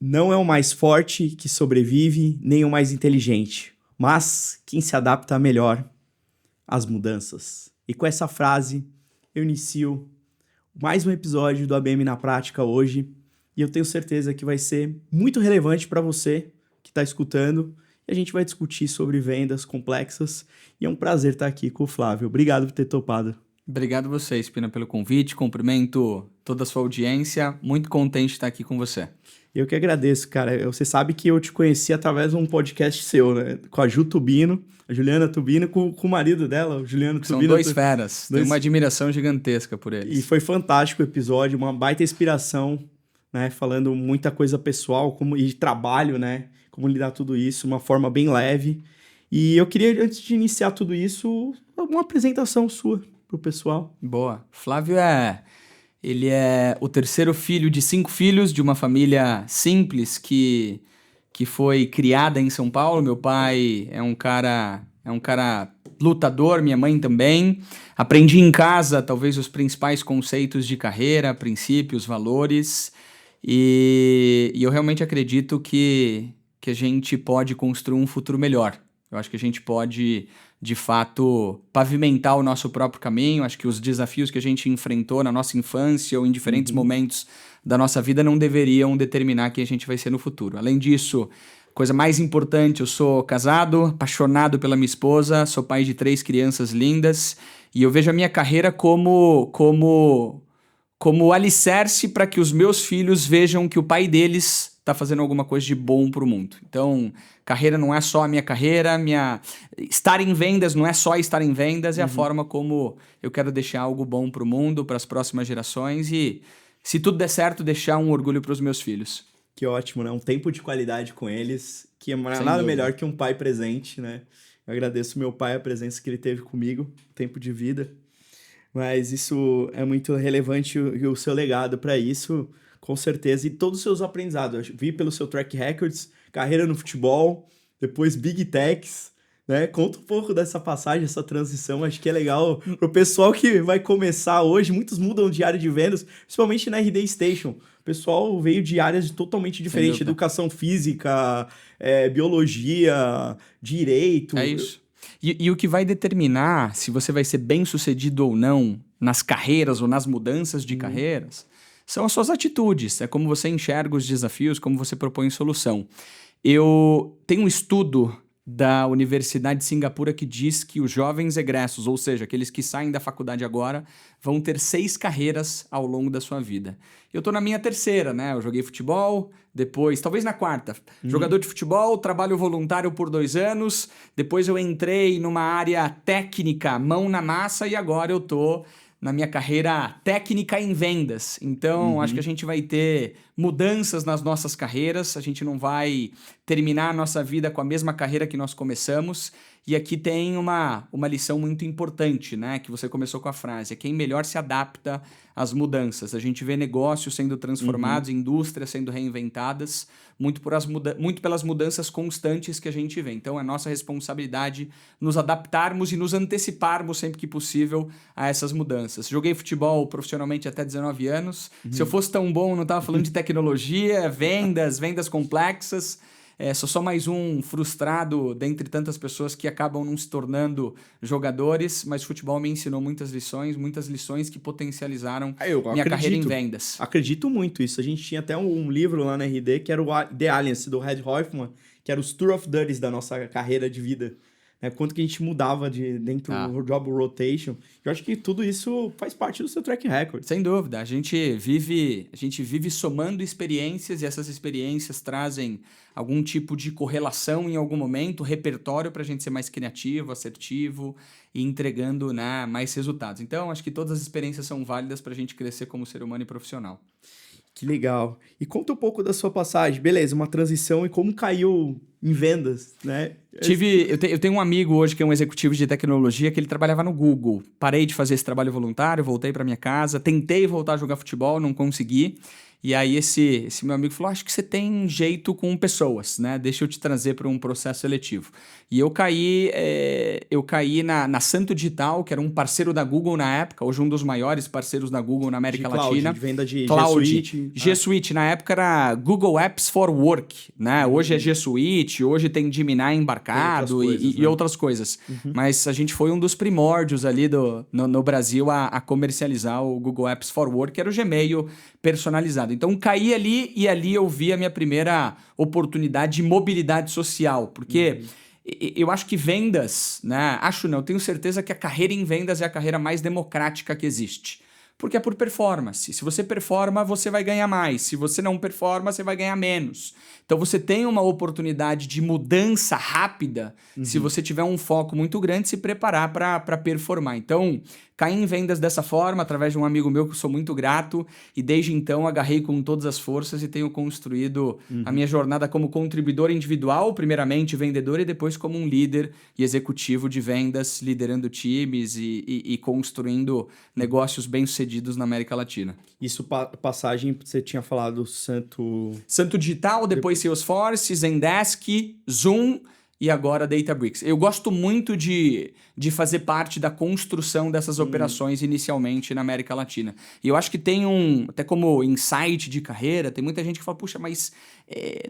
Não é o mais forte que sobrevive, nem o mais inteligente, mas quem se adapta melhor às mudanças. E com essa frase, eu inicio mais um episódio do ABM na Prática hoje, e eu tenho certeza que vai ser muito relevante para você que está escutando, e a gente vai discutir sobre vendas complexas, e é um prazer estar aqui com o Flávio. Obrigado por ter topado. Obrigado você, Espina, pelo convite, cumprimento toda a sua audiência, muito contente de estar aqui com você. Eu que agradeço, cara. Você sabe que eu te conheci através de um podcast seu, né? Com a Ju Tubino, a Juliana Tubino, com o marido dela, o Juliano Tubino. São dois feras, tenho uma admiração gigantesca por eles. E foi fantástico o episódio, uma baita inspiração, né? Falando muita coisa pessoal e de trabalho, né? Como lidar tudo isso, uma forma bem leve. E eu queria, antes de iniciar tudo isso, uma apresentação sua pro pessoal. Boa. Flávio Ele é o terceiro filho de 5 filhos, de uma família simples que foi criada em São Paulo. Meu pai é um cara lutador, minha mãe também. Aprendi em casa, talvez, os principais conceitos de carreira, princípios, valores. E eu realmente acredito que a gente pode construir um futuro melhor. Eu acho que a gente pode, de fato, pavimentar o nosso próprio caminho. Acho que os desafios que a gente enfrentou na nossa infância ou em diferentes momentos da nossa vida não deveriam determinar quem a gente vai ser no futuro. Além disso, coisa mais importante, eu sou casado, apaixonado pela minha esposa, sou pai de 3 crianças lindas e eu vejo a minha carreira como alicerce para que os meus filhos vejam que o pai deles está fazendo alguma coisa de bom para o mundo. Então, carreira não é só a minha carreira, estar em vendas não é só estar em vendas, é a forma como eu quero deixar algo bom para o mundo, para as próximas gerações e, se tudo der certo, deixar um orgulho para os meus filhos. Que ótimo, né? Um tempo de qualidade com eles, que é nada melhor que um pai presente, né? Eu agradeço meu pai a presença que ele teve comigo, tempo de vida. Mas isso é muito relevante e o seu legado para isso, com certeza. E todos os seus aprendizados. Eu vi pelo seu track records, carreira no futebol, depois Big Techs, né? Conta um pouco dessa passagem, essa transição. Acho que é legal pro pessoal que vai começar hoje. Muitos mudam de área de vendas, principalmente na RD Station. O pessoal veio de áreas totalmente diferentes. Educação física, biologia, direito. É isso. E o que vai determinar se você vai ser bem-sucedido ou não nas carreiras ou nas mudanças de carreiras são as suas atitudes. É como você enxerga os desafios, como você propõe solução. Eu tenho um estudo da Universidade de Singapura que diz que os jovens egressos, ou seja, aqueles que saem da faculdade agora, vão ter 6 carreiras ao longo da sua vida. Eu tô na minha terceira, né? Eu joguei futebol, depois, talvez na quarta, jogador de futebol, trabalho voluntário por 2 anos, depois eu entrei numa área técnica, mão na massa, e agora eu tô na minha carreira técnica em vendas. Então, acho que a gente vai ter mudanças nas nossas carreiras, a gente não vai terminar a nossa vida com a mesma carreira que nós começamos. E aqui tem uma lição muito importante, né? Que você começou com a frase, é quem melhor se adapta às mudanças. A gente vê negócios sendo transformados, indústrias sendo reinventadas, muito pelas mudanças constantes que a gente vê. Então, é nossa responsabilidade nos adaptarmos e nos anteciparmos sempre que possível a essas mudanças. Joguei futebol profissionalmente até 19 anos. Se eu fosse tão bom, não estava falando de tecnologia, vendas complexas. Sou só mais um frustrado dentre tantas pessoas que acabam não se tornando jogadores, mas futebol me ensinou muitas lições que potencializaram minha carreira em vendas. Acredito muito isso. A gente tinha até um livro lá na RD que era o The Alliance, do Red Hoffman, que era os Tour of Duties da nossa carreira de vida. Quanto que a gente mudava dentro do job rotation. Eu acho que tudo isso faz parte do seu track record. Sem dúvida. A gente vive somando experiências e essas experiências trazem algum tipo de correlação em algum momento, repertório para a gente ser mais criativo, assertivo e entregando, né, mais resultados. Então, acho que todas as experiências são válidas para a gente crescer como ser humano e profissional. Que legal. E conta um pouco da sua passagem. Beleza, uma transição e como caiu em vendas, né? Eu tenho um amigo hoje que é um executivo de tecnologia que ele trabalhava no Google. Parei de fazer esse trabalho voluntário, voltei para minha casa, tentei voltar a jogar futebol, não consegui. E aí esse meu amigo falou, acho que você tem jeito com pessoas, né? Deixa eu te trazer para um processo seletivo. E eu caí na Santo Digital, que era um parceiro da Google na época, hoje um dos maiores parceiros da Google na América Latina. De venda de Cloud. G Suite. G Suite, na época era Google Apps for Work, né? Hoje é G Suite, hoje tem Gemini embarcado e outras coisas. Mas a gente foi um dos primórdios ali no Brasil a comercializar o Google Apps for Work, que era o Gmail personalizado. Então caí ali e ali eu vi a minha primeira oportunidade de mobilidade social, porque eu acho que vendas, né? Acho não, tenho certeza que a carreira em vendas é a carreira mais democrática que existe. Porque é por performance. Se você performa, você vai ganhar mais. Se você não performa, você vai ganhar menos. Então você tem uma oportunidade de mudança rápida se você tiver um foco muito grande, se preparar para performar. Então, caí em vendas dessa forma, através de um amigo meu que eu sou muito grato, e desde então agarrei com todas as forças e tenho construído a minha jornada como contribuidor individual, primeiramente vendedor e depois como um líder e executivo de vendas, liderando times e construindo negócios bem-sucedidos na América Latina. Isso, passagem, você tinha falado Santo Digital, depois Salesforce, Zendesk, Zoom e agora Databricks. Eu gosto muito de fazer parte da construção dessas operações inicialmente na América Latina. E eu acho que tem até como insight de carreira, tem muita gente que fala, puxa, mas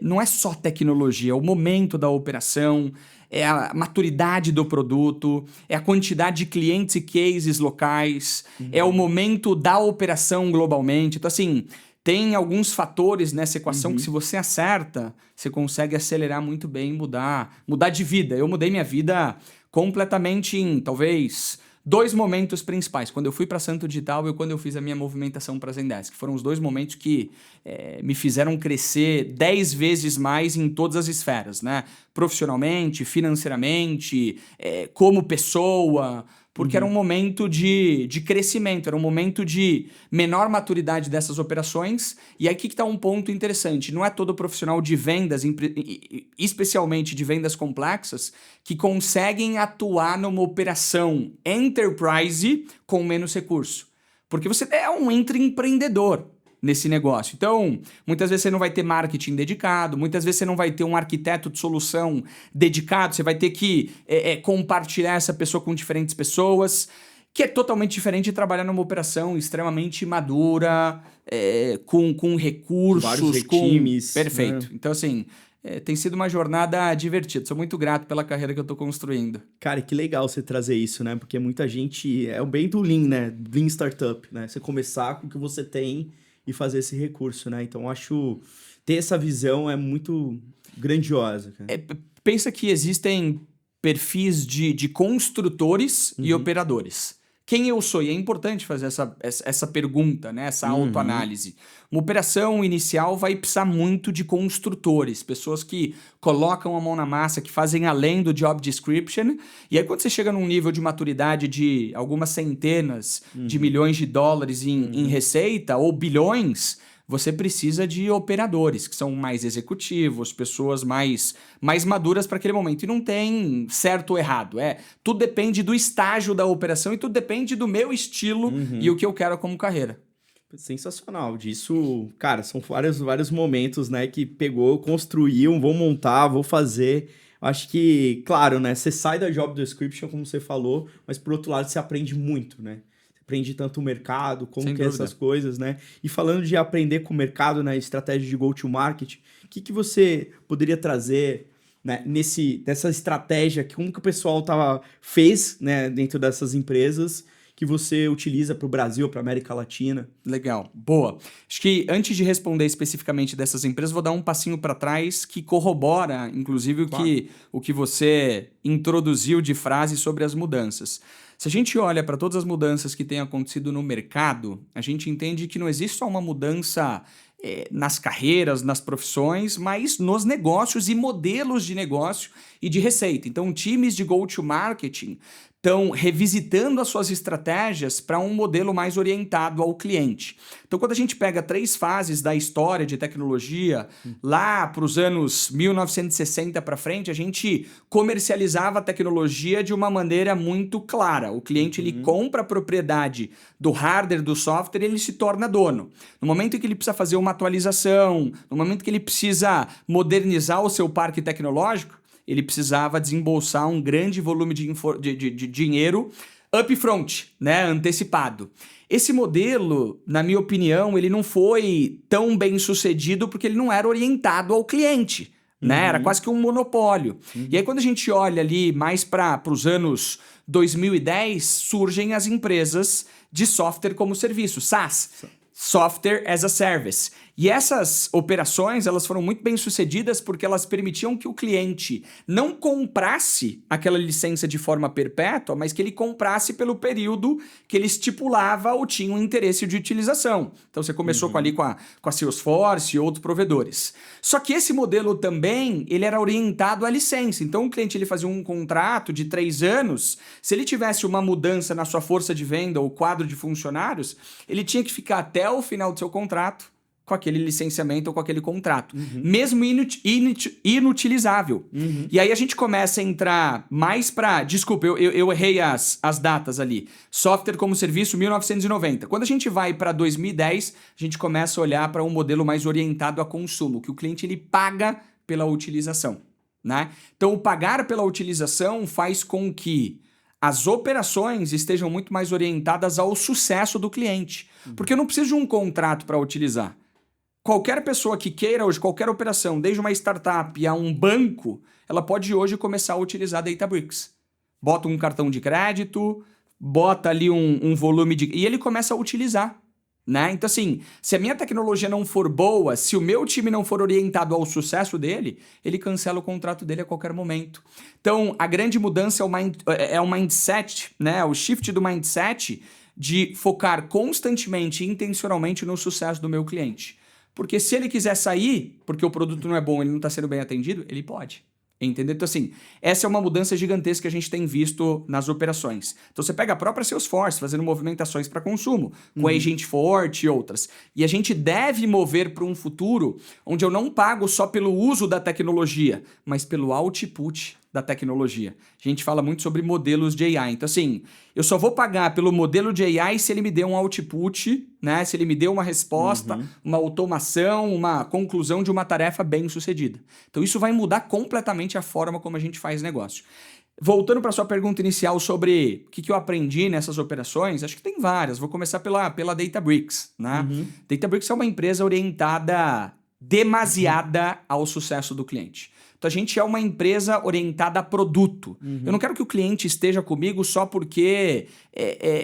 não é só tecnologia, é o momento da operação, é a maturidade do produto, é a quantidade de clientes e cases locais, é o momento da operação globalmente. Então, assim, tem alguns fatores nessa equação que se você acerta, você consegue acelerar muito bem, mudar de vida. Eu mudei minha vida completamente em, talvez, 2 momentos principais. Quando eu fui para Santo Digital e quando eu fiz a minha movimentação para Zendesk. Foram os 2 momentos que me fizeram crescer 10 vezes mais em todas as esferas, né? Profissionalmente, financeiramente, como pessoa, porque era um momento de crescimento, era um momento de menor maturidade dessas operações. E aqui que está um ponto interessante. Não é todo profissional de vendas, especialmente de vendas complexas, que conseguem atuar numa operação enterprise com menos recurso. Porque você é um intraempreendedor nesse negócio. Então, muitas vezes você não vai ter marketing dedicado, muitas vezes você não vai ter um arquiteto de solução dedicado, você vai ter que compartilhar essa pessoa com diferentes pessoas, que é totalmente diferente de trabalhar numa operação extremamente madura, com recursos, vários times. Perfeito. Então, assim, tem sido uma jornada divertida. Sou muito grato pela carreira que eu estou construindo. Cara, que legal você trazer isso, né? Porque muita gente... É o bem do Lean, né? Lean Startup, né? Você começar com o que você tem e fazer esse recurso, né? Então, acho ter essa visão é muito grandiosa, cara. Pensa que existem perfis de construtores e operadores. Quem eu sou? E é importante fazer essa pergunta, né? Essa autoanálise. Uma operação inicial vai precisar muito de construtores, pessoas que colocam a mão na massa, que fazem além do job description. E aí quando você chega num nível de maturidade de algumas centenas de milhões de dólares em receita ou bilhões, você precisa de operadores, que são mais executivos, pessoas mais maduras para aquele momento. E não tem certo ou errado. Tudo depende do estágio da operação e tudo depende do meu estilo e o que eu quero como carreira. Sensacional. Disso, cara, são vários momentos, né, que pegou, construiu, vou montar, vou fazer. Acho que, claro, né, você sai da job description, como você falou, mas por outro lado você aprende muito, né? Aprende tanto o mercado, como que é essas coisas, né? E falando de aprender com o mercado, né? Estratégia de go-to-market, o que você poderia trazer, né, nessa estratégia, como que o pessoal fez, né, dentro dessas empresas que você utiliza para o Brasil, para a América Latina? Legal, boa. Acho que antes de responder especificamente dessas empresas, vou dar um passinho para trás que corrobora, inclusive, o que você introduziu de frase sobre as mudanças. Se a gente olha para todas as mudanças que têm acontecido no mercado, a gente entende que não existe só uma mudança nas carreiras, nas profissões, mas nos negócios e modelos de negócio e de receita. Então, times de go-to-marketing estão revisitando as suas estratégias para um modelo mais orientado ao cliente. Então, quando a gente pega 3 fases da história de tecnologia, lá para os anos 1960 para frente, a gente comercializava a tecnologia de uma maneira muito clara. O cliente ele compra a propriedade do hardware, do software, e ele se torna dono. No momento em que ele precisa fazer uma atualização, no momento que ele precisa modernizar o seu parque tecnológico, ele precisava desembolsar um grande volume de dinheiro upfront, né, antecipado. Esse modelo, na minha opinião, ele não foi tão bem sucedido porque ele não era orientado ao cliente, né? Era quase que um monopólio. E aí quando a gente olha ali mais para os anos 2010, surgem as empresas de software como serviço, SaaS. Software as a Service. E essas operações, elas foram muito bem sucedidas porque elas permitiam que o cliente não comprasse aquela licença de forma perpétua, mas que ele comprasse pelo período que ele estipulava ou tinha um interesse de utilização. Então você começou ali com a Salesforce e outros provedores. Só que esse modelo também, ele era orientado à licença. Então o cliente ele fazia um contrato de 3 anos, se ele tivesse uma mudança na sua força de venda ou quadro de funcionários, ele tinha que ficar até o final do seu contrato com aquele licenciamento ou com aquele contrato, mesmo inutilizável. E aí a gente começa a entrar mais para... Desculpa, eu errei as datas ali. Software como serviço, 1990. Quando a gente vai para 2010, a gente começa a olhar para um modelo mais orientado a consumo, que o cliente ele paga pela utilização, né? Então, o pagar pela utilização faz com que as operações estejam muito mais orientadas ao sucesso do cliente. Porque eu não preciso de um contrato para utilizar. Qualquer pessoa que queira hoje, qualquer operação, desde uma startup a um banco, ela pode hoje começar a utilizar Databricks. Bota um cartão de crédito, bota ali um volume de... E ele começa a utilizar, né? Então, assim, se a minha tecnologia não for boa, se o meu time não for orientado ao sucesso dele, ele cancela o contrato dele a qualquer momento. Então, a grande mudança é o mindset, né? O shift do mindset de focar constantemente e intencionalmente no sucesso do meu cliente. Porque se ele quiser sair, porque o produto não é bom, ele não está sendo bem atendido, ele pode. Entendeu? Então, assim, essa é uma mudança gigantesca que a gente tem visto nas operações. Então, você pega a própria Salesforce fazendo movimentações para consumo, com Agentforce e outras. E a gente deve mover para um futuro onde eu não pago só pelo uso da tecnologia, mas pelo output da tecnologia. A gente fala muito sobre modelos de AI. Então, assim, eu só vou pagar pelo modelo de AI se ele me dê um output, né? Se ele me dê uma resposta, uma automação, uma conclusão de uma tarefa bem sucedida. Então, isso vai mudar completamente a forma como a gente faz negócio. Voltando para a sua pergunta inicial sobre o que eu aprendi nessas operações, acho que tem várias. Vou começar pela Databricks, né? Databricks é uma empresa orientada demasiada ao sucesso do cliente. Então, a gente é uma empresa orientada a produto. Eu não quero que o cliente esteja comigo só porque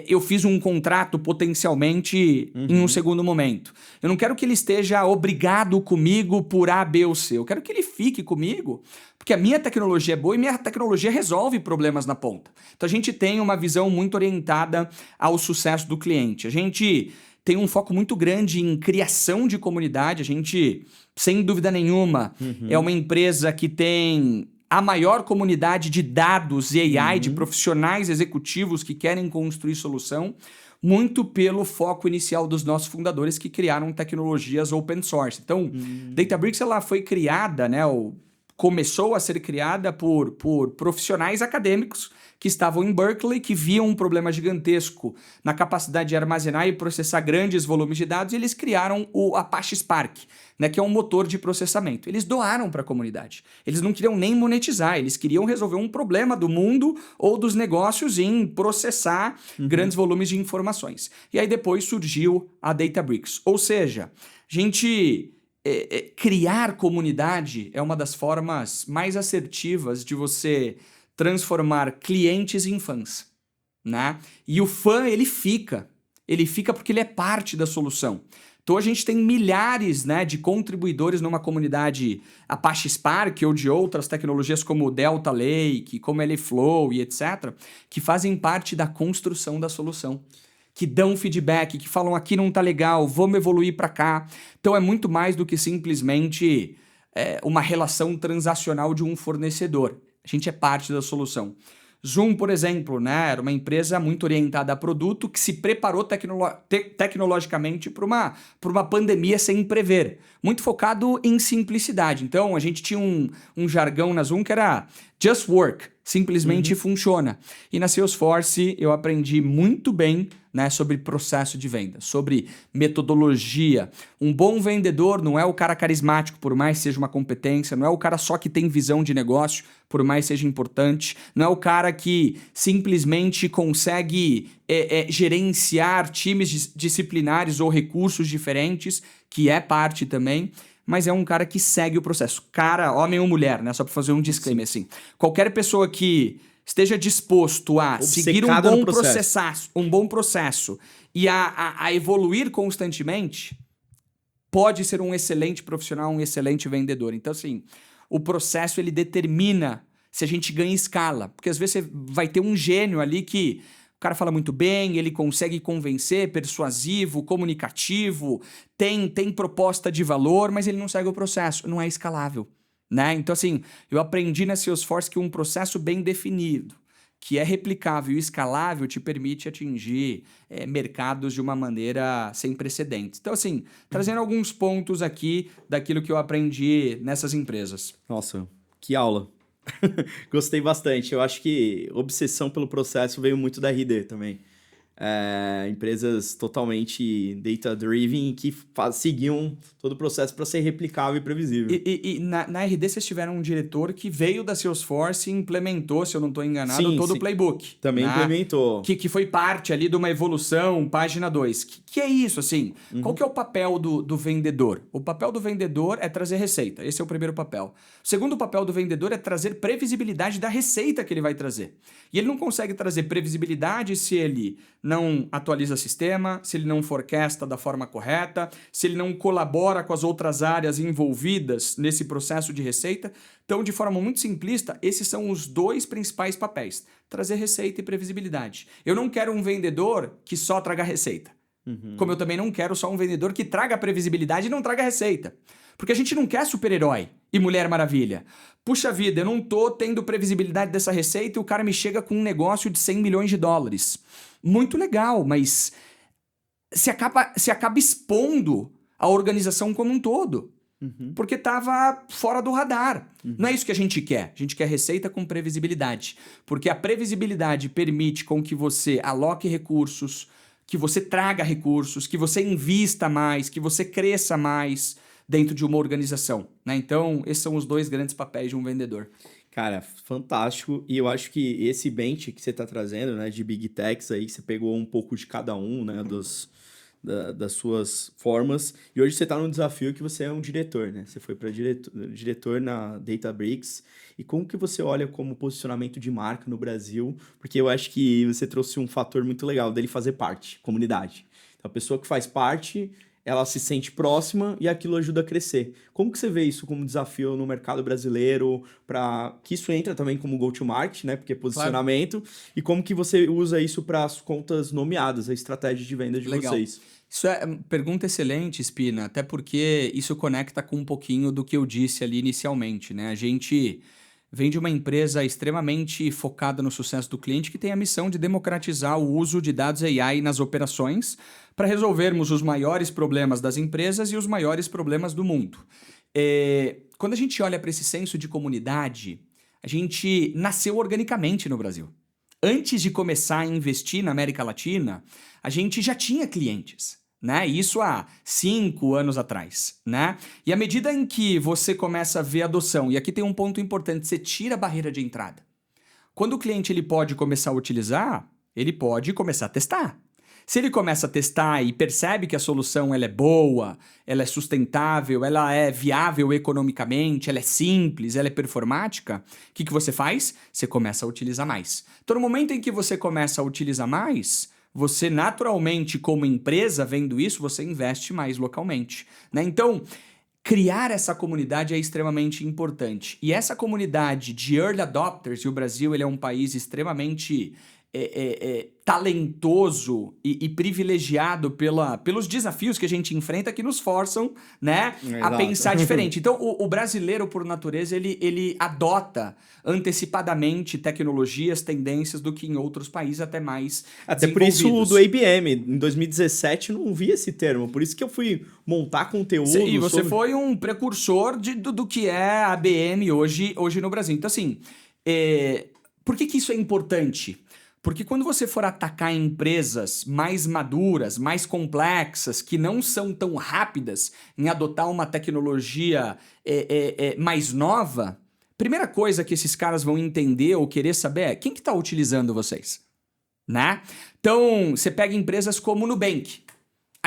eu fiz um contrato potencialmente em um segundo momento. Eu não quero que ele esteja obrigado comigo por A, B ou C. Eu quero que ele fique comigo porque a minha tecnologia é boa e minha tecnologia resolve problemas na ponta. Então, a gente tem uma visão muito orientada ao sucesso do cliente. A gente tem um foco muito grande em criação de comunidade. A gente, sem dúvida nenhuma, é uma empresa que tem a maior comunidade de dados e AI, de profissionais executivos que querem construir solução, muito pelo foco inicial dos nossos fundadores que criaram tecnologias open source. Então, Databricks ela foi criada, né, começou a ser criada por profissionais acadêmicos que estavam em Berkeley, que viam um problema gigantesco na capacidade de armazenar e processar grandes volumes de dados, e eles criaram o Apache Spark, né, que é um motor de processamento. Eles doaram para a comunidade. Eles não queriam nem monetizar, eles queriam resolver um problema do mundo ou dos negócios em processar grandes volumes de informações. E aí depois surgiu a Databricks. Ou seja, criar comunidade é uma das formas mais assertivas de você transformar clientes em fãs, né? E o fã, ele fica porque ele é parte da solução. Então, a gente tem milhares, né, de contribuidores numa comunidade Apache Spark ou de outras tecnologias como Delta Lake, como LFlow e etc., que fazem parte da construção da solução, que dão feedback, que falam aqui não tá legal, vamos evoluir para cá. Então, é muito mais do que simplesmente uma relação transacional de um fornecedor. A gente é parte da solução. Zoom, por exemplo, né, era uma empresa muito orientada a produto que se preparou tecnologicamente para uma pandemia sem prever. Muito focado em simplicidade. Então, a gente tinha um jargão na Zoom que era just work, simplesmente funciona. E na Salesforce eu aprendi muito bem, né, sobre processo de venda, sobre metodologia. Um bom vendedor não é o cara carismático, por mais seja uma competência, não é o cara só que tem visão de negócio, por mais seja importante, não é o cara que simplesmente consegue gerenciar times disciplinares ou recursos diferentes, que é parte também, mas é um cara que segue o processo. Cara, homem ou mulher, né? Só para fazer um disclaimer assim. Qualquer pessoa que esteja disposto a seguir um bom processo e a evoluir constantemente, pode ser um excelente profissional, um excelente vendedor. Então, assim, o processo ele determina se a gente ganha escala. Porque às vezes você vai ter um gênio ali que o cara fala muito bem, ele consegue convencer, persuasivo, comunicativo, tem proposta de valor, mas ele não segue o processo, não é escalável. Né? Então, assim, eu aprendi na Salesforce que um processo bem definido, que é replicável e escalável, te permite atingir mercados de uma maneira sem precedentes. Então, assim, trazendo alguns pontos aqui daquilo que eu aprendi nessas empresas. Nossa, que aula! Gostei bastante. Eu acho que obsessão pelo processo veio muito da RD também. Empresas totalmente data-driven que seguiam todo o processo para ser replicável e previsível. E na RD vocês tiveram um diretor que veio da Salesforce e implementou, se eu não estou enganado, todo o playbook. Também implementou. Que foi parte ali de uma evolução, página 2. Que é isso, assim? Qual que é o papel do vendedor? O papel do vendedor é trazer receita. Esse é o primeiro papel. O segundo papel do vendedor é trazer previsibilidade da receita que ele vai trazer. E ele não consegue trazer previsibilidade se ele não atualiza sistema, se ele não forecasta da forma correta, se ele não colabora com as outras áreas envolvidas nesse processo de receita. Então, de forma muito simplista, esses são os dois principais papéis: trazer receita e previsibilidade. Eu não quero um vendedor que só traga receita. Como eu também não quero só um vendedor que traga previsibilidade e não traga receita. Porque a gente não quer super-herói e Mulher Maravilha. Puxa vida, eu não tô tendo previsibilidade dessa receita e o cara me chega com um negócio de 100 milhões de dólares. Muito legal, mas se acaba expondo a organização como um todo. Porque estava fora do radar. Não é isso que a gente quer. A gente quer receita com previsibilidade. Porque a previsibilidade permite com que você aloque recursos, que você traga recursos, que você invista mais, que você cresça mais dentro de uma organização. Né? Então, esses são os dois grandes papéis de um vendedor. Cara, fantástico. E eu acho que esse bench que você está trazendo, né, de Big Techs aí, que você pegou um pouco de cada um, né, das suas formas. E hoje você está num desafio que você é um diretor, né? Você foi para diretor na Databricks. E como que você olha como posicionamento de marca no Brasil? Porque eu acho que você trouxe um fator muito legal dele fazer parte, comunidade. Então, a pessoa que faz parte, ela se sente próxima e aquilo ajuda a crescer. Como que você vê isso como desafio no mercado brasileiro, para que isso entra também como go-to-market, né? Porque é posicionamento. Claro. E como que você usa isso para as contas nomeadas, a estratégia de venda de vocês? Isso é uma pergunta excelente, Spina, até porque isso conecta com um pouquinho do que eu disse ali inicialmente, né? A gente vem de uma empresa extremamente focada no sucesso do cliente que tem a missão de democratizar o uso de dados AI nas operações para resolvermos os maiores problemas das empresas e os maiores problemas do mundo. Quando a gente olha para esse senso de comunidade, a gente nasceu organicamente no Brasil. Antes de começar a investir na América Latina, a gente já tinha clientes. Né? Isso há 5 anos atrás, né? E à medida em que você começa a ver adoção, e aqui tem um ponto importante, você tira a barreira de entrada. Quando o cliente ele pode começar a utilizar, ele pode começar a testar. Se ele começa a testar e percebe que a solução ela é boa, ela é sustentável, ela é viável economicamente, ela é simples, ela é performática, o que você faz? Você começa a utilizar mais. Então, no momento em que você começa a utilizar mais, você naturalmente, como empresa, vendo isso, você investe mais localmente. Né? Então, criar essa comunidade é extremamente importante. E essa comunidade de early adopters, e o Brasil ele é um país extremamente talentoso e privilegiado pelos desafios que a gente enfrenta que nos forçam, né, a pensar diferente. Então, o brasileiro, por natureza, ele adota antecipadamente tecnologias, tendências do que em outros países até mais Até por isso do IBM, em 2017 não vi esse termo, por isso que eu fui montar conteúdo. E você foi um precursor do que é a IBM hoje no Brasil. Então, assim, por que isso é importante? Porque quando você for atacar empresas mais maduras, mais complexas, que não são tão rápidas em adotar uma tecnologia mais nova, primeira coisa que esses caras vão entender ou querer saber é quem que está utilizando vocês, né? Então, você pega empresas como Nubank,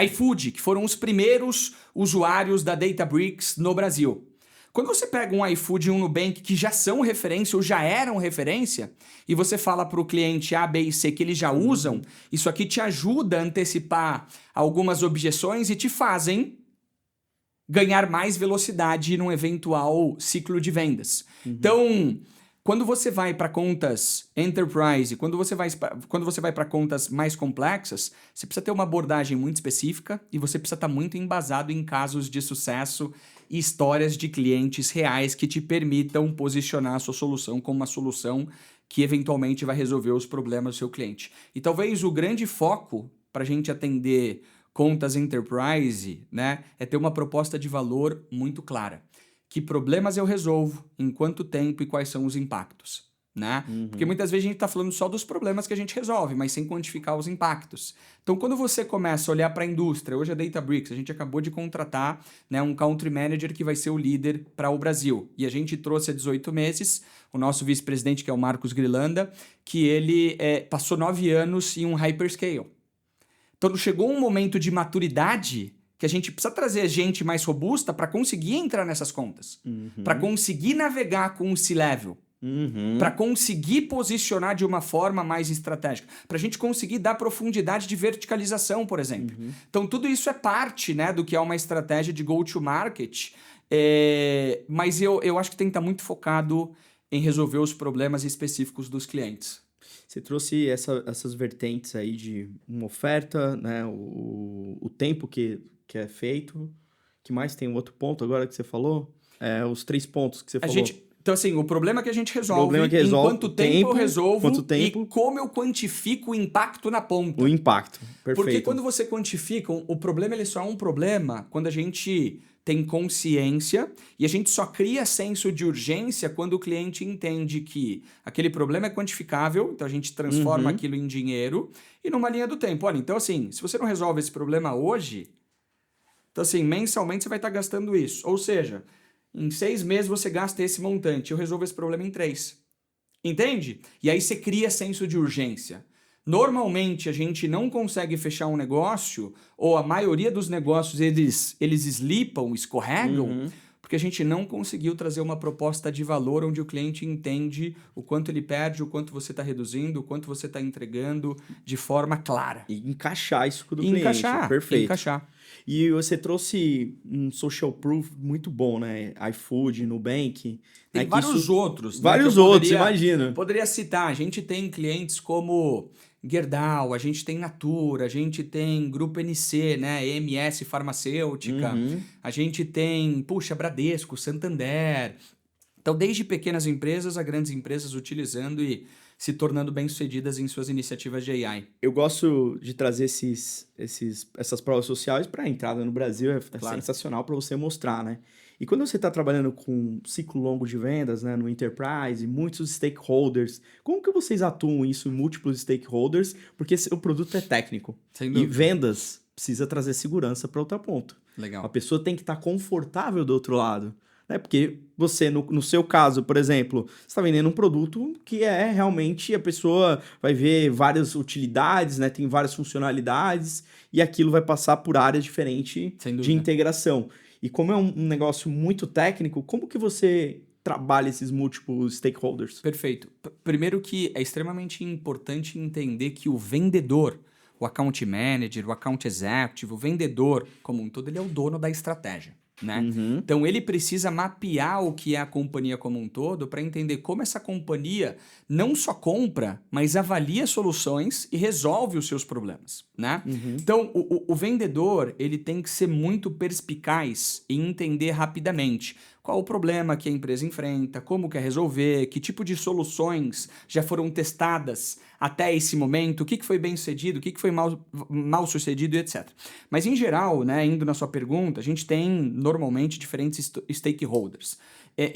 iFood, que foram os primeiros usuários da Databricks no Brasil. Quando você pega um iFood e um Nubank que já são referência ou já eram referência, e você fala para o cliente A, B e C que eles já usam, isso aqui te ajuda a antecipar algumas objeções e te fazem ganhar mais velocidade num eventual ciclo de vendas. Então, quando você vai para contas enterprise, quando você vai para contas mais complexas, você precisa ter uma abordagem muito específica e você precisa estar muito embasado em casos de sucesso e histórias de clientes reais que te permitam posicionar a sua solução como uma solução que eventualmente vai resolver os problemas do seu cliente. E talvez o grande foco para a gente atender contas enterprise, né, é ter uma proposta de valor muito clara. Que problemas eu resolvo, em quanto tempo e quais são os impactos, né? Porque muitas vezes a gente está falando só dos problemas que a gente resolve, mas sem quantificar os impactos. Então, quando você começa a olhar para a indústria, hoje a Databricks, a gente acabou de contratar, né, um Country Manager que vai ser o líder para o Brasil. E a gente trouxe há 18 meses o nosso vice-presidente, que é o Marcos Grilanda, que ele passou 9 anos em um hyperscale. Então, chegou um momento de maturidade que a gente precisa trazer gente mais robusta para conseguir entrar nessas contas, para conseguir navegar com o C-Level, para conseguir posicionar de uma forma mais estratégica, para a gente conseguir dar profundidade de verticalização, por exemplo. Então, tudo isso é parte, né, do que é uma estratégia de go-to-market, mas eu acho que tem que estar muito focado em resolver os problemas específicos dos clientes. Você trouxe essas vertentes aí de uma oferta, né, o tempo que é feito. Que mais tem um outro ponto agora que você falou? Os 3 pontos que você falou. Então, assim, o problema que a gente resolve, em quanto tempo eu resolvo e como eu quantifico o impacto na ponta. O impacto, perfeito. Porque quando você quantifica, o problema ele só é um problema quando a gente tem consciência e a gente só cria senso de urgência quando o cliente entende que aquele problema é quantificável, então a gente transforma aquilo em dinheiro e numa linha do tempo. Olha, então assim, se você não resolve esse problema hoje, então assim, mensalmente você vai estar gastando isso. Ou seja, em 6 meses você gasta esse montante, eu resolvo esse problema em 3. Entende? E aí você cria senso de urgência. Normalmente a gente não consegue fechar um negócio, ou a maioria dos negócios eles slipam, escorregam, porque a gente não conseguiu trazer uma proposta de valor onde o cliente entende o quanto ele perde, o quanto você está reduzindo, o quanto você está entregando de forma clara. E encaixar isso com o cliente. Perfeito. Encaixar. E você trouxe um social proof muito bom, né? iFood, Nubank. Tem vários outros. Vários outros, imagina. Poderia citar. A gente tem clientes como Gerdau, a gente tem Natura, a gente tem Grupo NC, né? EMS Farmacêutica, a gente tem, Bradesco, Santander. Então, desde pequenas empresas a grandes empresas utilizando e se tornando bem-sucedidas em suas iniciativas de AI. Eu gosto de trazer essas provas sociais para a entrada no Brasil, Claro. Sensacional para você mostrar, né? E quando você está trabalhando com um ciclo longo de vendas, né, no enterprise, muitos stakeholders, como que vocês atuam isso em múltiplos stakeholders? Porque o produto é técnico. Sem dúvida. E vendas precisa trazer segurança para outra ponta. Legal. A pessoa tem que estar confortável do outro lado. Né? Porque você, no seu caso, por exemplo, você está vendendo um produto que é realmente a pessoa vai ver várias utilidades, né? Tem várias funcionalidades e aquilo vai passar por áreas diferentes de integração. E como é um negócio muito técnico, como que você trabalha esses múltiplos stakeholders? Perfeito. Primeiro que é extremamente importante entender que o vendedor, o account manager, o account executive, o vendedor como um todo, ele é o dono da estratégia. né? Então ele precisa mapear o que é a companhia como um todo para entender como essa companhia não só compra, mas avalia soluções e resolve os seus problemas, né? Então o vendedor ele tem que ser muito perspicaz e entender rapidamente qual o problema que a empresa enfrenta, como quer resolver, que tipo de soluções já foram testadas até esse momento, o que foi bem sucedido, o que foi mal sucedido, etc. Mas em geral, né, indo na sua pergunta, a gente tem normalmente diferentes stakeholders.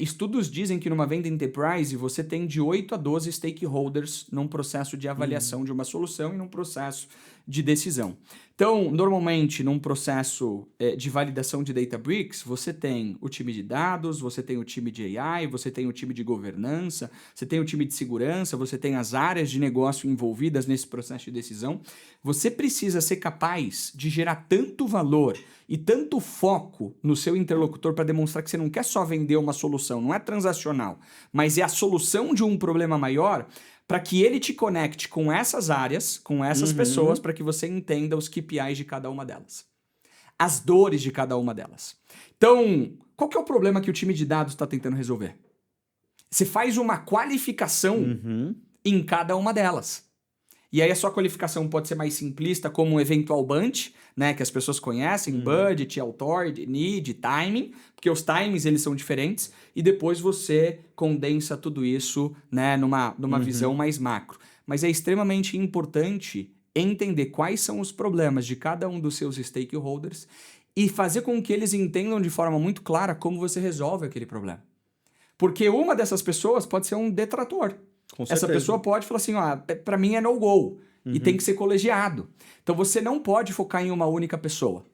Estudos dizem que numa venda enterprise você tem de 8 a 12 stakeholders num processo de avaliação de uma solução e num processo de decisão. Então, normalmente, num processo de validação de Databricks, você tem o time de dados, você tem o time de AI, você tem o time de governança, você tem o time de segurança, você tem as áreas de negócio envolvidas nesse processo de decisão. Você precisa ser capaz de gerar tanto valor e tanto foco no seu interlocutor para demonstrar que você não quer só vender uma solução, não é transacional, mas é a solução de um problema maior, para que ele te conecte com essas áreas, com essas pessoas, para que você entenda os KPIs de cada uma delas. As dores de cada uma delas. Então, qual que é o problema que o time de dados está tentando resolver? Você faz uma qualificação em cada uma delas. E aí a sua qualificação pode ser mais simplista, como um eventual bunch, né, que as pessoas conhecem, budget, authority, need, timing, porque os timings eles são diferentes, e depois você condensa tudo isso, né, numa visão mais macro. Mas é extremamente importante entender quais são os problemas de cada um dos seus stakeholders e fazer com que eles entendam de forma muito clara como você resolve aquele problema. Porque uma dessas pessoas pode ser um detrator. Essa pessoa pode falar assim, para mim é no-go. E tem que ser colegiado. Então você não pode focar em uma única pessoa.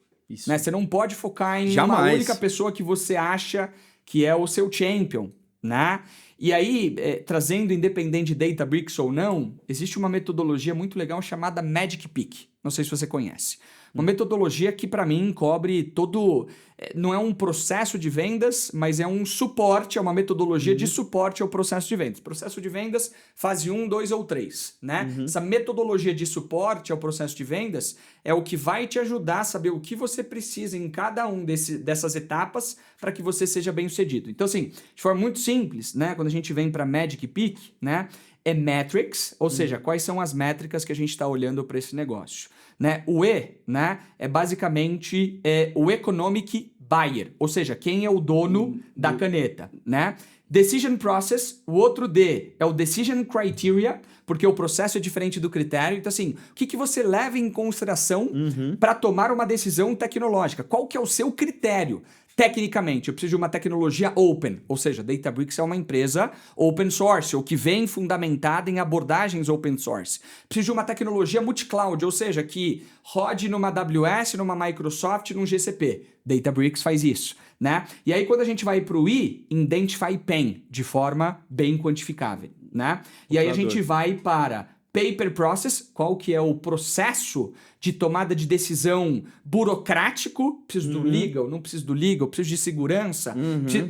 Né? Você não pode focar em uma única pessoa que você acha que é o seu champion. Né? E aí, trazendo independente de Databricks ou não, existe uma metodologia muito legal chamada Magic Pick. Não sei se você conhece. Uma metodologia que, para mim, cobre todo... Não é um processo de vendas, mas é um suporte, é uma metodologia de suporte ao processo de vendas. Processo de vendas, fase 1, 2 ou 3. Né? Essa metodologia de suporte ao processo de vendas é o que vai te ajudar a saber o que você precisa em cada um dessas etapas para que você seja bem sucedido. Então, assim, de forma muito simples, né? Quando a gente vem para Magic Pick, né? É metrics, ou seja, quais são as métricas que a gente está olhando para esse negócio. Né? O E, né, é basicamente o economic buyer, ou seja, quem é o dono da caneta. Né? Decision process, o outro D é o decision criteria, porque o processo é diferente do critério. Então, assim, o que você leva em consideração para tomar uma decisão tecnológica? Qual que é o seu critério? Tecnicamente, eu preciso de uma tecnologia open, ou seja, Databricks é uma empresa open source, ou que vem fundamentada em abordagens open source. Preciso de uma tecnologia multi-cloud, ou seja, que rode numa AWS, numa Microsoft, num GCP. Databricks faz isso, né? E aí, quando a gente vai para o I, Identify Pain, de forma bem quantificável, né? E aí a gente vai para paper process, qual que é o processo de tomada de decisão burocrático, preciso do legal, não preciso do legal, preciso de segurança,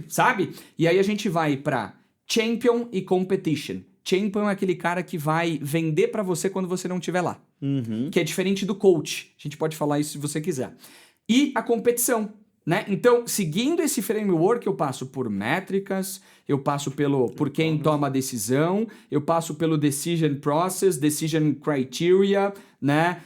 sabe? E aí a gente vai para champion e competition. Champion é aquele cara que vai vender para você quando você não estiver lá, que é diferente do coach. A gente pode falar isso se você quiser. E a competição. Né? Então, seguindo esse framework, eu passo por métricas, eu passo por quem toma a decisão, eu passo pelo decision process, decision criteria, né?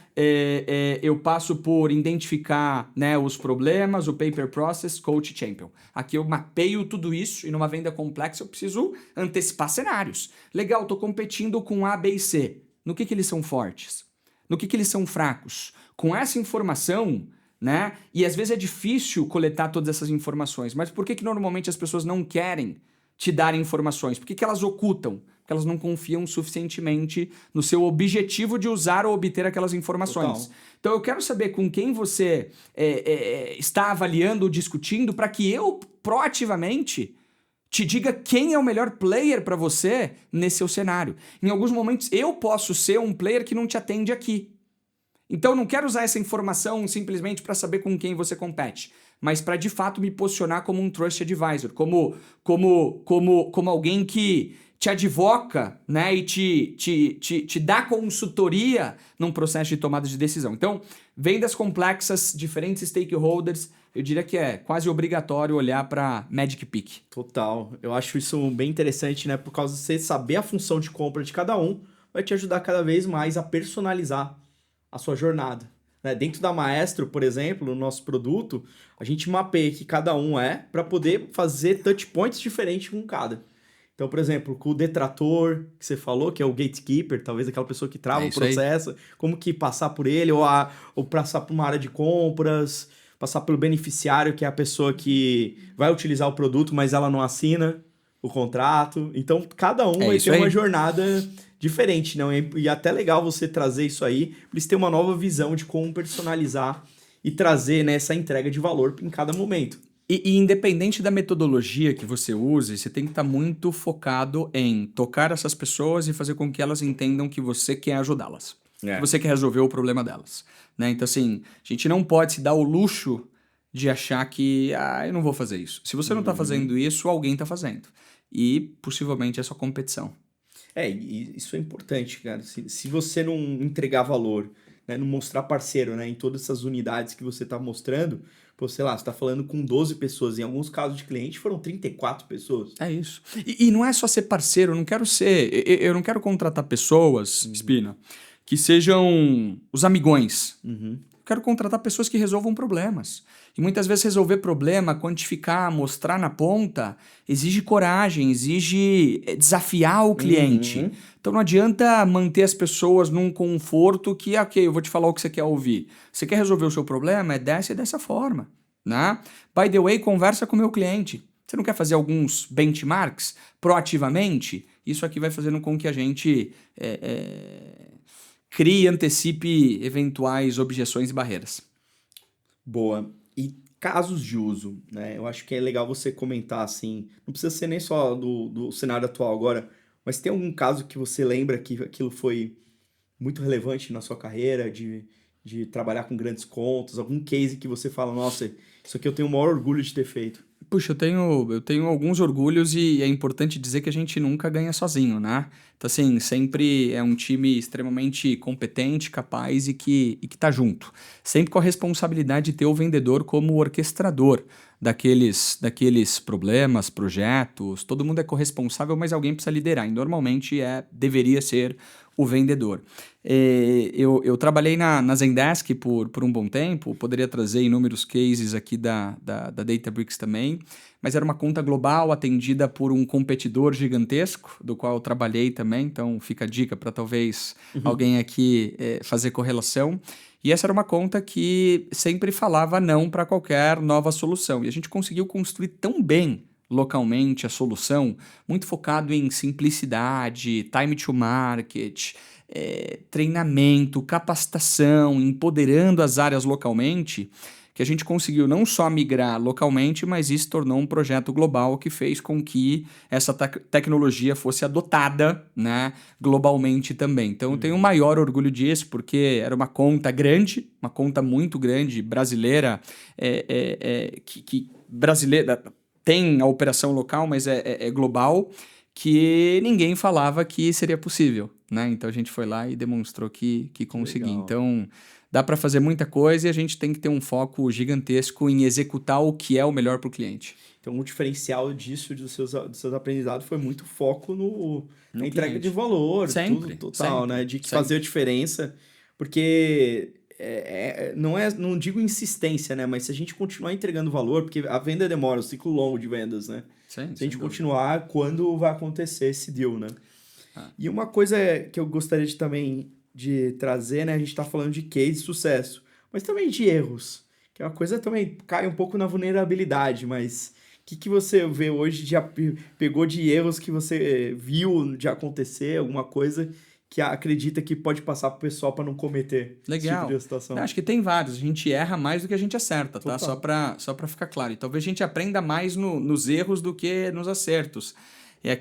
Eu passo por identificar, né, os problemas, o paper process, coach champion. Aqui eu mapeio tudo isso e numa venda complexa eu preciso antecipar cenários. Legal, estou competindo com A, B e C. No que eles são fortes? No que eles são fracos? Com essa informação... Né? E às vezes é difícil coletar todas essas informações, mas por que normalmente as pessoas não querem te dar informações? Por que elas ocultam? Porque elas não confiam suficientemente no seu objetivo de usar ou obter aquelas informações. Total. Então eu quero saber com quem você está avaliando ou discutindo para que eu proativamente te diga quem é o melhor player para você nesse seu cenário. Em alguns momentos eu posso ser um player que não te atende aqui. Então, não quero usar essa informação simplesmente para saber com quem você compete, mas para, de fato, me posicionar como um trust advisor, como alguém que te advoca, né, e te dá consultoria num processo de tomada de decisão. Então, vendas complexas, diferentes stakeholders, eu diria que é quase obrigatório olhar para Magic Pick. Total. Eu acho isso bem interessante, né? Por causa de você saber a função de compra de cada um, vai te ajudar cada vez mais a personalizar a sua jornada. Né? Dentro da Maestro, por exemplo, no nosso produto, a gente mapeia que cada um é para poder fazer touch points diferentes com cada. Então, por exemplo, com o detrator, que você falou, que é o gatekeeper, talvez aquela pessoa que trava o processo, como que passar por ele, ou passar por uma área de compras, passar pelo beneficiário, que é a pessoa que vai utilizar o produto, mas ela não assina o contrato. Então, cada um vai ter uma jornada diferente, não? E é até legal você trazer isso aí, para eles terem uma nova visão de como personalizar e trazer, né, essa entrega de valor em cada momento. E independente da metodologia que você use, você tem que estar muito focado em tocar essas pessoas e fazer com que elas entendam que você quer ajudá-las. Que você quer resolver o problema delas. Né? Então, assim, a gente não pode se dar o luxo de achar que, eu não vou fazer isso. Se você não está fazendo isso, alguém está fazendo. E, possivelmente, é sua competição. E isso é importante, cara. Se você não entregar valor, né, não mostrar parceiro, né, em todas essas unidades que você está mostrando, sei lá, você está falando com 12 pessoas. Em alguns casos de cliente foram 34 pessoas. É isso. E não é só ser parceiro, eu não quero contratar pessoas, Spina, que sejam os amigões. Eu quero contratar pessoas que resolvam problemas. E muitas vezes resolver problema, quantificar, mostrar na ponta, exige coragem, exige desafiar o cliente. Então não adianta manter as pessoas num conforto que, ok, eu vou te falar o que você quer ouvir. Você quer resolver o seu problema? É dessa forma. Né? By the way, conversa com o meu cliente. Você não quer fazer alguns benchmarks proativamente? Isso aqui vai fazendo com que a gente crie e antecipe eventuais objeções e barreiras. Boa. E casos de uso, né? Eu acho que é legal você comentar, assim, não precisa ser nem só do cenário atual agora, mas tem algum caso que você lembra que aquilo foi muito relevante na sua carreira, de trabalhar com grandes contas, algum case que você fala, nossa, isso aqui eu tenho o maior orgulho de ter feito? Puxa, eu tenho alguns orgulhos e é importante dizer que a gente nunca ganha sozinho, né? Então, assim, sempre é um time extremamente competente, capaz e que tá junto. Sempre com a responsabilidade de ter o vendedor como orquestrador daqueles problemas, projetos. Todo mundo é corresponsável, mas alguém precisa liderar. E normalmente deveria ser o vendedor. Eu trabalhei na Zendesk por um bom tempo, poderia trazer inúmeros cases aqui da Databricks também, mas era uma conta global atendida por um competidor gigantesco, do qual eu trabalhei também, então fica a dica para talvez alguém aqui fazer correlação. E essa era uma conta que sempre falava não para qualquer nova solução. E a gente conseguiu construir tão bem localmente a solução, muito focado em simplicidade, time to market, treinamento, capacitação, empoderando as áreas localmente, que a gente conseguiu não só migrar localmente, mas isso tornou um projeto global que fez com que essa tecnologia fosse adotada, né, globalmente também. Então eu tenho o maior orgulho disso, porque era uma conta grande, uma conta muito grande, brasileira, que brasileira tem a operação local, mas é global, que ninguém falava que seria possível, né? Então a gente foi lá e demonstrou que conseguia. Então dá para fazer muita coisa e a gente tem que ter um foco gigantesco em executar o que é o melhor para o cliente. Então o diferencial disso, dos seus aprendizados, foi muito foco na entrega de valor, sempre, tudo total, sempre, né? De fazer a diferença, porque não digo insistência, né? Mas se a gente continuar entregando valor, porque a venda demora, o ciclo longo de vendas, né? Sim, se a gente continuar, quando vai acontecer esse deal, né? E uma coisa que eu gostaria de trazer, né? A gente está falando de case de sucesso, mas também de erros, que é uma coisa também cai um pouco na vulnerabilidade, mas o que você vê hoje, pegou de erros que você viu de acontecer, alguma coisa que acredita que pode passar para o pessoal para não cometer esse tipo de situação? Acho que tem vários. A gente erra mais do que a gente acerta, tá? Só para ficar claro. E talvez a gente aprenda mais nos erros do que nos acertos. É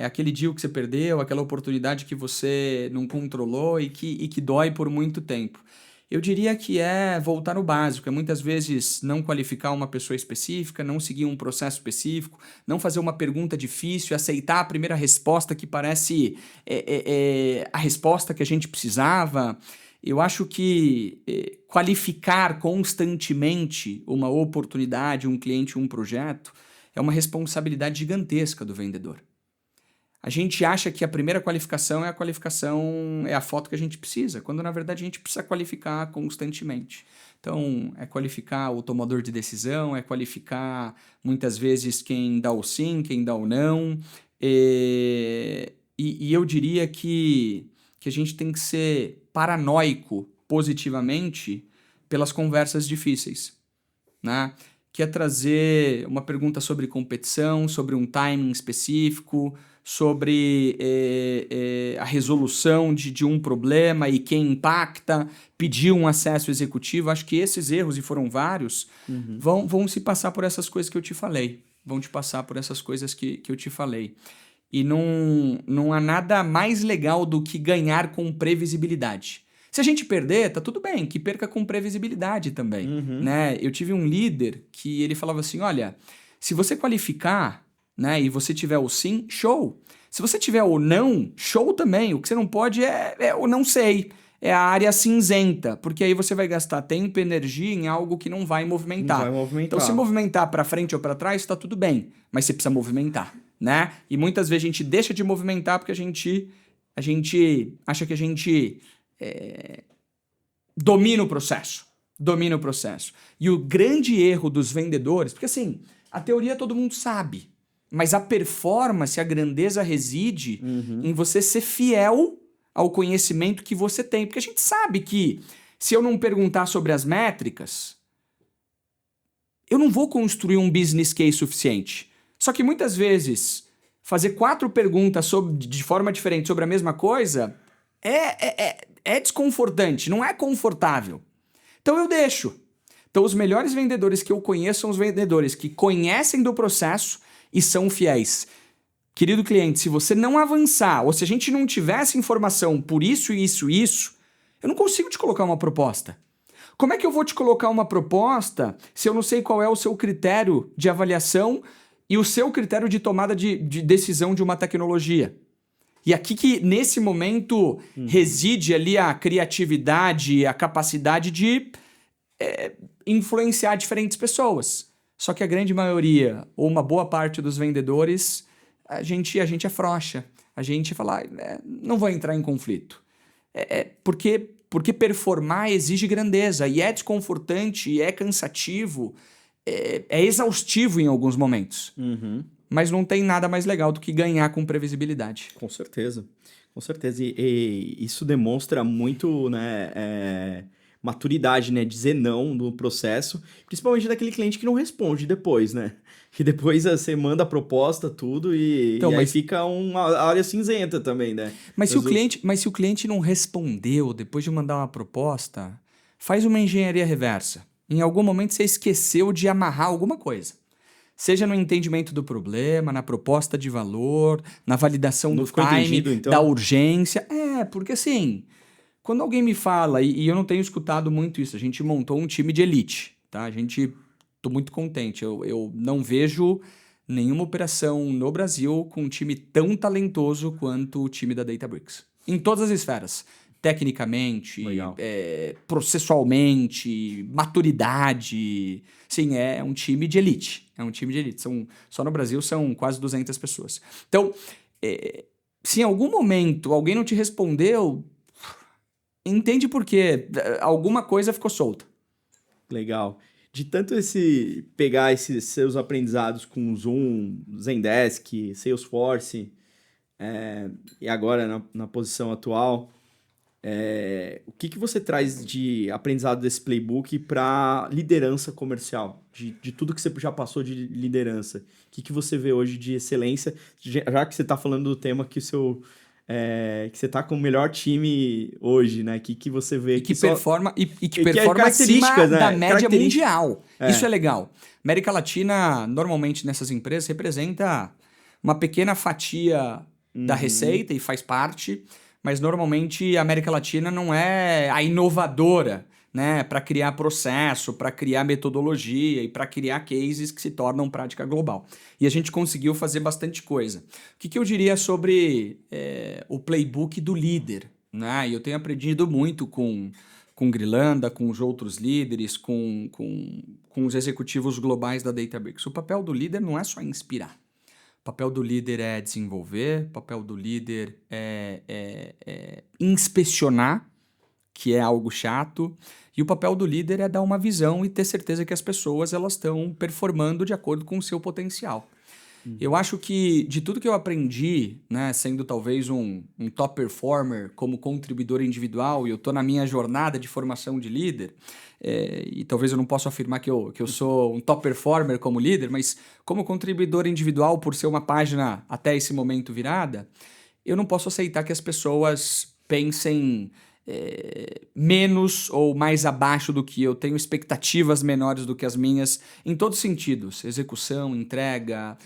aquele deal que você perdeu, aquela oportunidade que você não controlou e que dói por muito tempo. Eu diria que é voltar no básico, é muitas vezes não qualificar uma pessoa específica, não seguir um processo específico, não fazer uma pergunta difícil, aceitar a primeira resposta que parece a resposta que a gente precisava. Eu acho que qualificar constantemente uma oportunidade, um cliente, um projeto, é uma responsabilidade gigantesca do vendedor. A gente acha que a primeira qualificação é a foto que a gente precisa, quando na verdade a gente precisa qualificar constantemente. Então, é qualificar o tomador de decisão, é qualificar muitas vezes quem dá o sim, quem dá o não. E eu diria que a gente tem que ser paranoico positivamente pelas conversas difíceis, né? Que é trazer uma pergunta sobre competição, sobre um timing específico, sobre a resolução de um problema e quem impacta, pedir um acesso executivo. Acho que esses erros, e foram vários, vão se passar por essas coisas que eu te falei. Vão te passar por essas coisas que eu te falei. E não há nada mais legal do que ganhar com previsibilidade. Se a gente perder, tá tudo bem, que perca com previsibilidade também. Né? Eu tive um líder que ele falava assim, olha, se você qualificar, né, e você tiver o sim, show. Se você tiver o não, show também. O que você não pode é o não sei. É a área cinzenta, porque aí você vai gastar tempo e energia em algo que não vai movimentar. Não vai movimentar. Então, se movimentar para frente ou para trás, está tudo bem, mas você precisa movimentar, né? E muitas vezes a gente deixa de movimentar porque a gente acha que a gente domina o processo. Domina o processo. E o grande erro dos vendedores, porque assim, a teoria todo mundo sabe, mas a performance, a grandeza reside em você ser fiel ao conhecimento que você tem. Porque a gente sabe que se eu não perguntar sobre as métricas, eu não vou construir um business case suficiente. Só que muitas vezes fazer 4 perguntas de forma diferente sobre a mesma coisa é desconfortante, não é confortável. Então eu deixo. Então os melhores vendedores que eu conheço são os vendedores que conhecem do processo e são fiéis. Querido cliente, se você não avançar, ou se a gente não tivesse informação por isso, eu não consigo te colocar uma proposta. Como é que eu vou te colocar uma proposta se eu não sei qual é o seu critério de avaliação e o seu critério de tomada de decisão de uma tecnologia? E aqui que, nesse momento, reside ali a criatividade, a capacidade de influenciar diferentes pessoas. Só que a grande maioria, ou uma boa parte dos vendedores, a gente afrouxa. A gente fala, não vou entrar em conflito. Porque performar exige grandeza, e é desconfortante, e é cansativo, é exaustivo em alguns momentos. Mas não tem nada mais legal do que ganhar com previsibilidade. Com certeza. Com certeza. E isso demonstra muito, né, maturidade, né? Dizer não no processo, principalmente daquele cliente que não responde depois, né? Que depois você manda a proposta, tudo, e aí fica uma área cinzenta também, né? Mas se o cliente não respondeu depois de mandar uma proposta, faz uma engenharia reversa. Em algum momento você esqueceu de amarrar alguma coisa. Seja no entendimento do problema, na proposta de valor, na validação do time, então? Da urgência. Porque assim, quando alguém me fala, e eu não tenho escutado muito isso, a gente montou um time de elite, tá? Tô muito contente. Eu não vejo nenhuma operação no Brasil com um time tão talentoso quanto o time da Databricks. Em todas as esferas. Tecnicamente, processualmente, maturidade. Sim, é um time de elite. É um time de elite. Só no Brasil são quase 200 pessoas. Então, se em algum momento alguém não te respondeu, entende por quê. Alguma coisa ficou solta. Legal. De tanto pegar esses seus aprendizados com Zoom, Zendesk, Salesforce, e agora na posição atual, o que você traz de aprendizado desse playbook para liderança comercial? De tudo que você já passou de liderança. O que você vê hoje de excelência? Já que você está falando do tema que que você está com o melhor time hoje, né? Que você vê que performa acima da média mundial. Isso é legal. América Latina, normalmente nessas empresas, representa uma pequena fatia da receita e faz parte, mas normalmente a América Latina não é a inovadora, né? Para criar processo, para criar metodologia e para criar cases que se tornam prática global. E a gente conseguiu fazer bastante coisa. O que eu diria sobre o playbook do líder, né? E eu tenho aprendido muito com Grilanda, com os outros líderes, com os executivos globais da Databricks. O papel do líder não é só inspirar. O papel do líder é desenvolver, o papel do líder é inspecionar, que é algo chato, e o papel do líder é dar uma visão e ter certeza que as pessoas elas estão performando de acordo com o seu potencial. Eu acho que de tudo que eu aprendi, né, sendo talvez um top performer como contribuidor individual, e eu estou na minha jornada de formação de líder, e talvez eu não possa afirmar que eu sou um top performer como líder, mas como contribuidor individual, por ser uma página até esse momento virada, eu não posso aceitar que as pessoas pensem menos ou mais abaixo do que eu, tenho expectativas menores do que as minhas, em todos os sentidos, execução, entrega,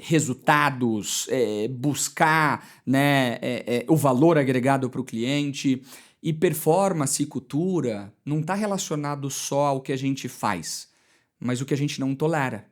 resultados, buscar, né, o valor agregado para o cliente. E performance e cultura não está relacionado só ao que a gente faz, mas o que a gente não tolera.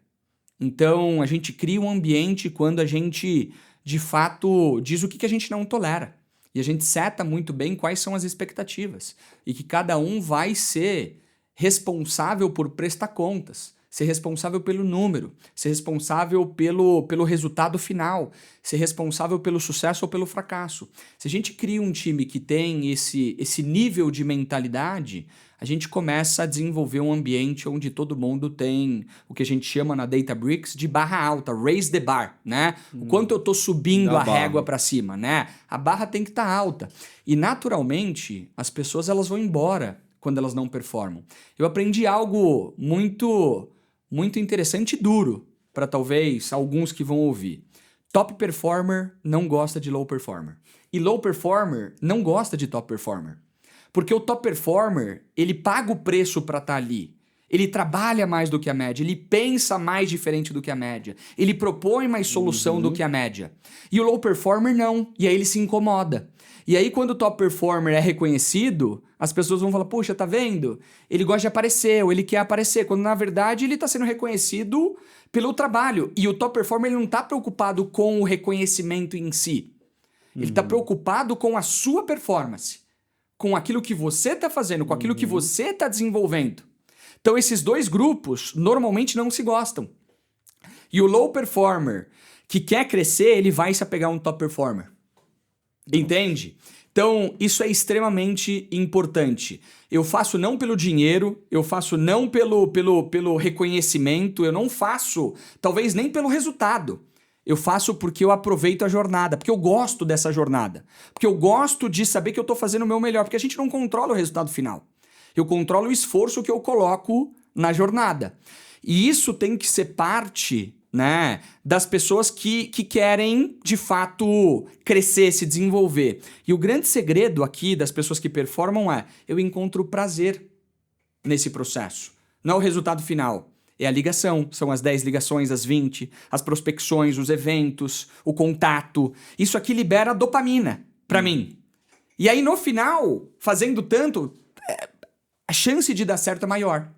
Então, a gente cria um ambiente quando a gente, de fato, diz o que a gente não tolera. E a gente seta muito bem quais são as expectativas. E que cada um vai ser responsável por prestar contas, ser responsável pelo número, ser responsável pelo resultado final, ser responsável pelo sucesso ou pelo fracasso. Se a gente cria um time que tem esse nível de mentalidade, a gente começa a desenvolver um ambiente onde todo mundo tem o que a gente chama na Databricks de barra alta, raise the bar, né? O quanto eu estou subindo a régua para cima, né? A barra tem que estar alta. E naturalmente, as pessoas elas vão embora quando elas não performam. Eu aprendi algo muito interessante e duro para talvez alguns que vão ouvir. Top performer não gosta de low performer. E low performer não gosta de top performer. Porque o top performer, ele paga o preço para estar ali. Ele trabalha mais do que a média, ele pensa mais diferente do que a média, ele propõe mais solução do que a média. E o low performer não, e aí ele se incomoda. E aí quando o top performer é reconhecido, as pessoas vão falar, poxa, tá vendo? Ele gosta de aparecer, ou ele quer aparecer, quando na verdade ele está sendo reconhecido pelo trabalho. E o top performer ele não está preocupado com o reconhecimento em si. Ele está preocupado com a sua performance, com aquilo que você está fazendo, com aquilo que você está desenvolvendo. Então esses dois grupos normalmente não se gostam. E o low performer que quer crescer, ele vai se apegar a um top performer. Entende? Então isso é extremamente importante. Eu faço não pelo dinheiro, eu faço não pelo reconhecimento, eu não faço talvez nem pelo resultado. Eu faço porque eu aproveito a jornada, porque eu gosto dessa jornada. Porque eu gosto de saber que eu estou fazendo o meu melhor, porque a gente não controla o resultado final. Eu controlo o esforço que eu coloco na jornada. E isso tem que ser parte, né, das pessoas que querem, de fato, crescer, se desenvolver. E o grande segredo aqui das pessoas que performam é eu encontro prazer nesse processo. Não é o resultado final. É a ligação, são as 10 ligações, as 20, as prospecções, os eventos, o contato. Isso aqui libera dopamina para mim. E aí no final, fazendo tanto, a chance de dar certo é maior.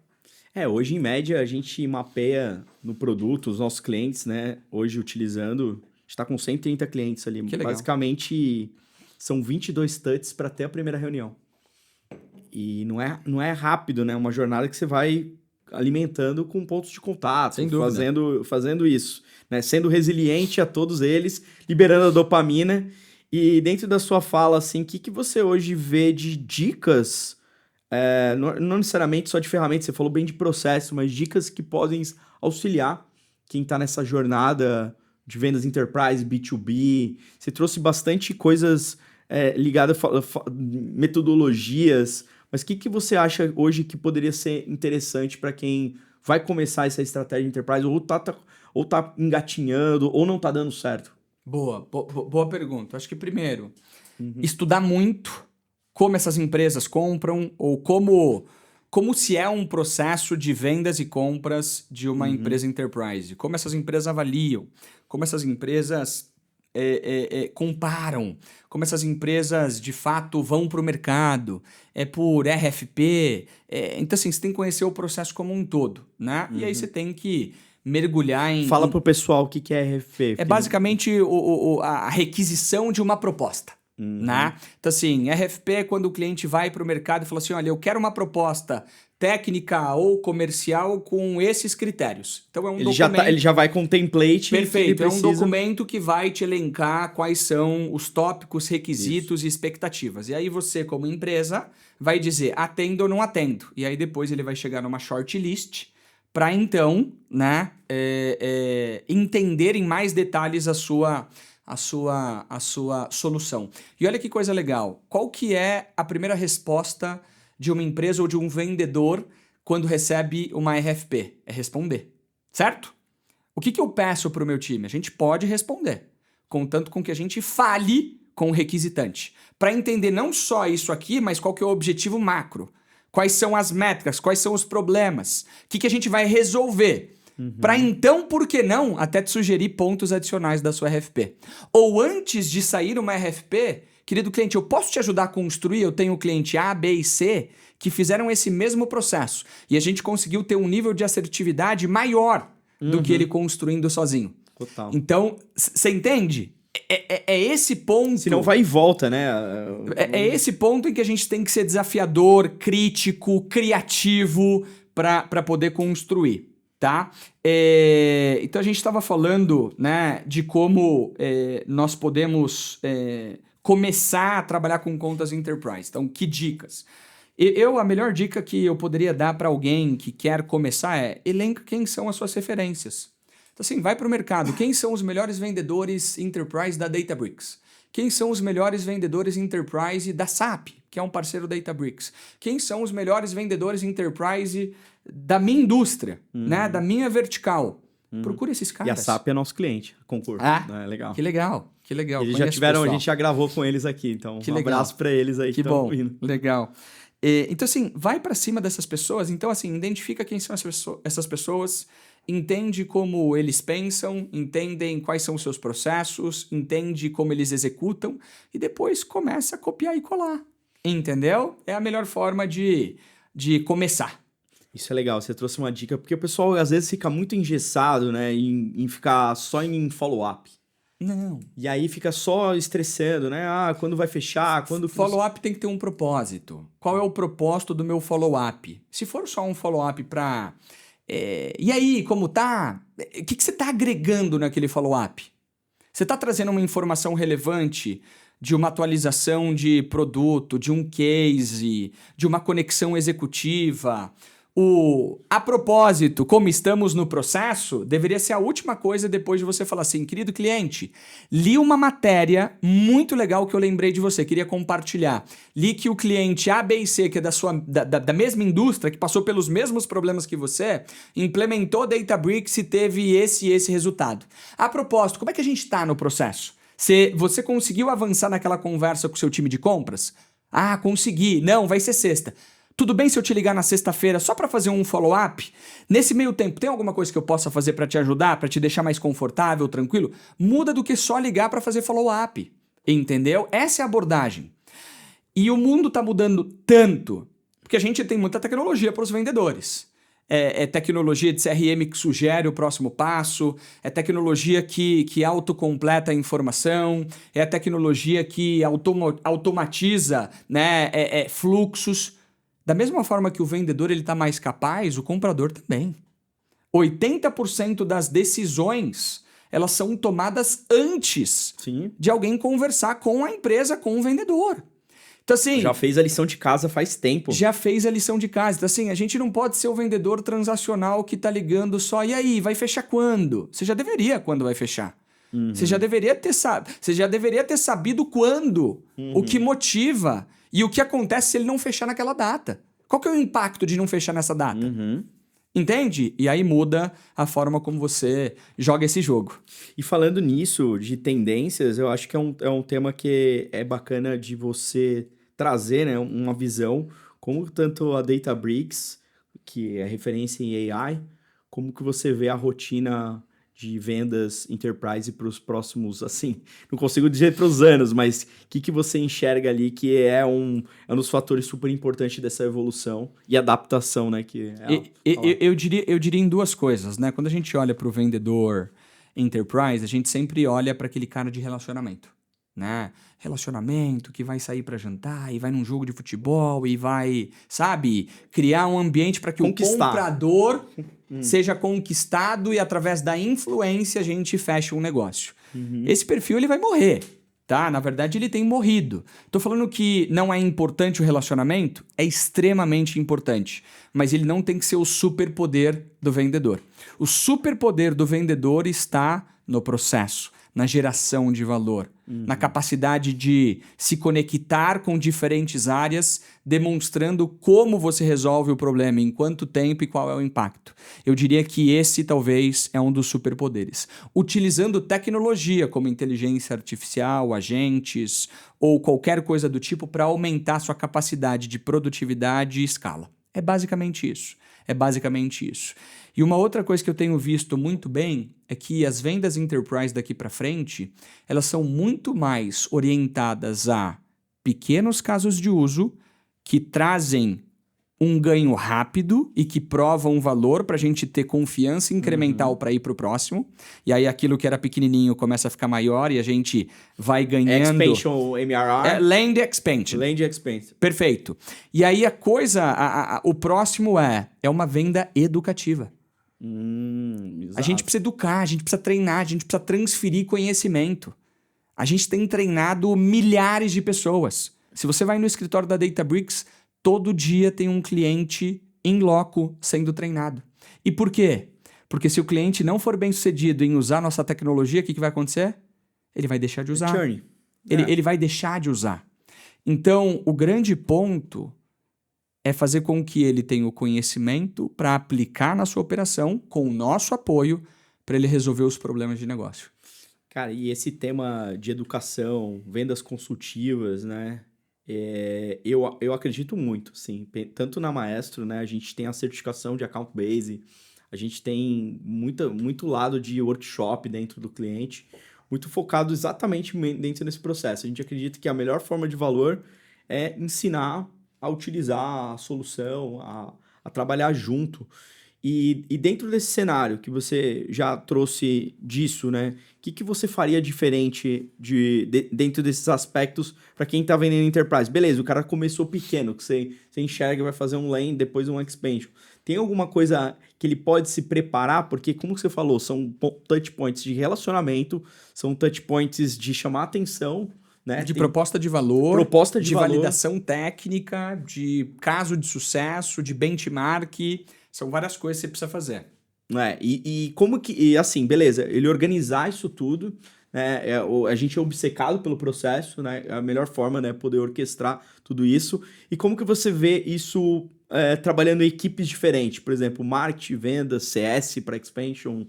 Hoje em média a gente mapeia no produto os nossos clientes, né? Hoje utilizando, a gente está com 130 clientes ali. Que legal. Basicamente são 22 touches para ter a primeira reunião. E não é rápido, né? Uma jornada que você vai alimentando com pontos de contato, sem dúvida, fazendo isso, né? Sendo resiliente a todos eles, liberando a dopamina. E dentro da sua fala, assim, o que você hoje vê de dicas, não necessariamente só de ferramentas, você falou bem de processo, mas dicas que podem auxiliar quem está nessa jornada de vendas enterprise, B2B. Você trouxe bastante coisas ligadas a metodologias. Mas o que você acha hoje que poderia ser interessante para quem vai começar essa estratégia de enterprise ou tá engatinhando ou não tá dando certo? Boa pergunta. Acho que primeiro, estudar muito como essas empresas compram ou como se é um processo de vendas e compras de uma empresa enterprise. Como essas empresas avaliam, como essas empresas comparam, como essas empresas de fato vão para o mercado, por RFP. Então, assim, você tem que conhecer o processo como um todo, né? E aí você tem que mergulhar em... Fala pro pessoal o que é RFP. É basicamente a requisição de uma proposta. Né? Então, assim, RFP é quando o cliente vai para o mercado e fala assim, olha, eu quero uma proposta técnica ou comercial com esses critérios. Então, é um documento... Ele já vai com um template. Perfeito, é um documento que vai te elencar quais são os tópicos, requisitos e expectativas. E aí você, como empresa, vai dizer atendo ou não atendo. E aí depois ele vai chegar numa shortlist para então, né, entender em mais detalhes a sua solução. E olha que coisa legal. Qual que é a primeira resposta de uma empresa ou de um vendedor quando recebe uma RFP? É responder, certo? O que eu peço para o meu time? A gente pode responder, contanto com que a gente fale com o requisitante, para entender não só isso aqui, mas qual que é o objetivo macro. Quais são as métricas, quais são os problemas, o que a gente vai resolver. Para então, por que não, até te sugerir pontos adicionais da sua RFP. Ou antes de sair uma RFP, querido cliente, eu posso te ajudar a construir? Eu tenho o cliente A, B e C que fizeram esse mesmo processo. E a gente conseguiu ter um nível de assertividade maior do que ele construindo sozinho. Total. Então, você entende? É esse ponto... Senão vai e volta, né? É esse ponto em que a gente tem que ser desafiador, crítico, criativo para poder construir. Tá? Então a gente estava falando, né, de como nós podemos começar a trabalhar com contas enterprise. Então, que dicas? A melhor dica que eu poderia dar para alguém que quer começar é elenca quem são as suas referências. Então, assim, vai para o mercado. Quem são os melhores vendedores enterprise da Databricks? Quem são os melhores vendedores enterprise da SAP, que é um parceiro da Databricks? Quem são os melhores vendedores enterprise da minha indústria, né? Da minha vertical? Procura esses caras. E a SAP é nosso cliente, concurso. Legal. Que legal, que legal. Eles já tiveram, a gente já gravou com eles aqui, então que abraço para eles aí que bom, vindo. Legal. Então, assim, vai para cima dessas pessoas. Então, assim, identifica quem são essas pessoas, entende como eles pensam, entendem quais são os seus processos, entende como eles executam e depois começa a copiar e colar. Entendeu? É a melhor forma de começar. Isso é legal, você trouxe uma dica, porque o pessoal às vezes fica muito engessado, né, em ficar só em follow-up. Não. E aí fica só estressando, né? Quando vai fechar, quando... Follow-up tem que ter um propósito. Qual é o propósito do meu follow-up? Se for só um follow-up para... e aí, como tá? O que você está agregando naquele follow-up? Você está trazendo uma informação relevante de uma atualização de produto, de um case, de uma conexão executiva... A propósito, como estamos no processo, deveria ser a última coisa depois de você falar assim, querido cliente, li uma matéria muito legal que eu lembrei de você, queria compartilhar. Li que o cliente A, B e C, que é da mesma indústria, que passou pelos mesmos problemas que você, implementou Databricks e teve esse e esse resultado. A propósito, como é que a gente está no processo? Você conseguiu avançar naquela conversa com o seu time de compras? Consegui. Não, vai ser sexta. Tudo bem se eu te ligar na sexta-feira só para fazer um follow-up? Nesse meio tempo, tem alguma coisa que eu possa fazer para te ajudar, para te deixar mais confortável, tranquilo? Muda do que só ligar para fazer follow-up. Entendeu? Essa é a abordagem. E o mundo está mudando tanto, porque a gente tem muita tecnologia para os vendedores. É tecnologia de CRM que sugere o próximo passo, é tecnologia que autocompleta a informação, é a tecnologia que automatiza, né, fluxos. Da mesma forma que o vendedor está mais capaz, o comprador também. 80% das decisões elas são tomadas antes de alguém conversar com a empresa, com o vendedor. Então, assim, já fez a lição de casa faz tempo. Já fez a lição de casa. Então, assim, a gente não pode ser o vendedor transacional que está ligando só, e aí, vai fechar quando? Você já deveria quando vai fechar. Você já deveria ter sabido quando, o que motiva e o que acontece se ele não fechar naquela data. Qual que é o impacto de não fechar nessa data? Entende? E aí muda a forma como você joga esse jogo. E falando nisso, de tendências, eu acho que é um tema que é bacana de você trazer, né, uma visão, como tanto a Databricks, que é referência em AI, como que você vê a rotina de vendas enterprise para os próximos, assim, não consigo dizer para os anos, mas o que você enxerga ali que é um dos fatores super importantes dessa evolução e adaptação, né? Eu diria em duas coisas, né? Quando a gente olha para o vendedor enterprise, a gente sempre olha para aquele cara de relacionamento, né? Relacionamento, que vai sair para jantar, e vai num jogo de futebol, e vai, sabe, criar um ambiente para que o comprador seja conquistado e através da influência a gente feche um negócio. Esse perfil ele vai morrer, tá? Na verdade ele tem morrido. Tô falando que não é importante o relacionamento? É extremamente importante, mas ele não tem que ser o superpoder do vendedor. O superpoder do vendedor está no processo, na geração de valor, na capacidade de se conectar com diferentes áreas, demonstrando como você resolve o problema, em quanto tempo e qual é o impacto. Eu diria que esse talvez é um dos superpoderes. Utilizando tecnologia como inteligência artificial, agentes ou qualquer coisa do tipo para aumentar sua capacidade de produtividade e escala. É basicamente isso. É basicamente isso. E uma outra coisa que eu tenho visto muito bem é que as vendas enterprise daqui para frente, elas são muito mais orientadas a pequenos casos de uso que trazem um ganho rápido e que provam um valor para a gente ter confiança incremental para ir para o próximo. E aí aquilo que era pequenininho começa a ficar maior e a gente vai ganhando... Expansion MRR. Land Expansion. Land Expansion. Perfeito. E aí a coisa, o próximo é uma venda educativa. A gente precisa educar, a gente precisa treinar, a gente precisa transferir conhecimento. A gente tem treinado milhares de pessoas. Se você vai no escritório da Databricks, todo dia tem um cliente em loco sendo treinado. E por quê? Porque se o cliente não for bem sucedido em usar nossa tecnologia, o que vai acontecer? Ele vai deixar de usar. Ele vai deixar de usar. Então, o grande ponto é fazer com que ele tenha o conhecimento para aplicar na sua operação com o nosso apoio para ele resolver os problemas de negócio. Cara, e esse tema de educação, vendas consultivas, né? Eu acredito muito, sim. Tanto na Maestro, né? A gente tem a certificação de Account Base, a gente tem muito lado de workshop dentro do cliente, muito focado exatamente dentro desse processo. A gente acredita que a melhor forma de valor é ensinar a utilizar a solução, a trabalhar junto. E dentro desse cenário que você já trouxe disso, né? O que você faria diferente dentro desses aspectos para quem está vendendo enterprise? Beleza, o cara começou pequeno, que você enxerga e vai fazer um lane, depois um expansion. Tem alguma coisa que ele pode se preparar? Porque, como você falou, são touch points de relacionamento, são touch points de chamar atenção, né? De proposta de valor, de validação técnica, de caso de sucesso, de benchmark. São várias coisas que você precisa fazer. E como que... E assim, beleza, ele organizar isso tudo, né? A gente é obcecado pelo processo, né? É a melhor forma, né? Poder orquestrar tudo isso. E como que você vê isso trabalhando em equipes diferentes? Por exemplo, marketing, vendas, CS para expansion...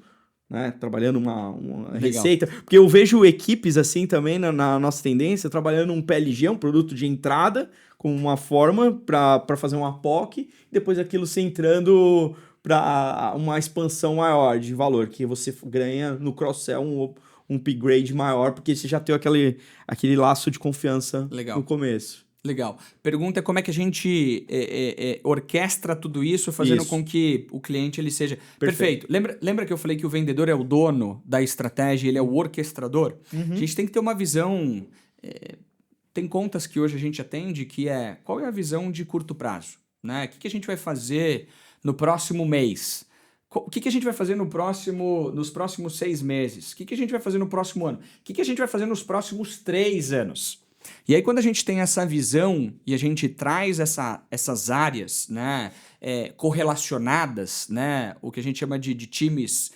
Né? Trabalhando uma receita. Porque eu vejo equipes assim também na nossa tendência, trabalhando um PLG, um produto de entrada, com uma forma para fazer uma POC, depois aquilo se entrando para uma expansão maior de valor, que você ganha no cross-sell um upgrade maior, porque você já tem aquele laço de confiança no começo. Legal. Pergunta é como é que a gente orquestra tudo isso, fazendo com que o cliente ele seja... Perfeito. Lembra que eu falei que o vendedor é o dono da estratégia, ele é o orquestrador? A gente tem que ter uma visão... Tem contas que hoje a gente atende que qual é a visão de curto prazo? Né? O que a gente vai fazer no próximo mês? O que a gente vai fazer nos próximos 6 meses? O que a gente vai fazer no próximo ano? O que a gente vai fazer nos próximos 3 anos? E aí, quando a gente tem essa visão e a gente traz essas áreas, né, correlacionadas, né, o que a gente chama de times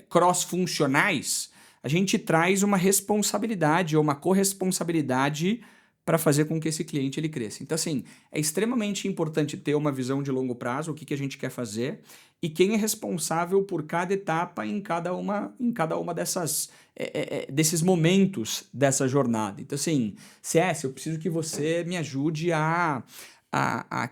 cross-funcionais, a gente traz uma responsabilidade ou uma corresponsabilidade para fazer com que esse cliente ele cresça. Então, assim, é extremamente importante ter uma visão de longo prazo, o que a gente quer fazer, e quem é responsável por cada etapa em cada uma desses momentos dessa jornada. Então, assim, CS, eu preciso que você me ajude a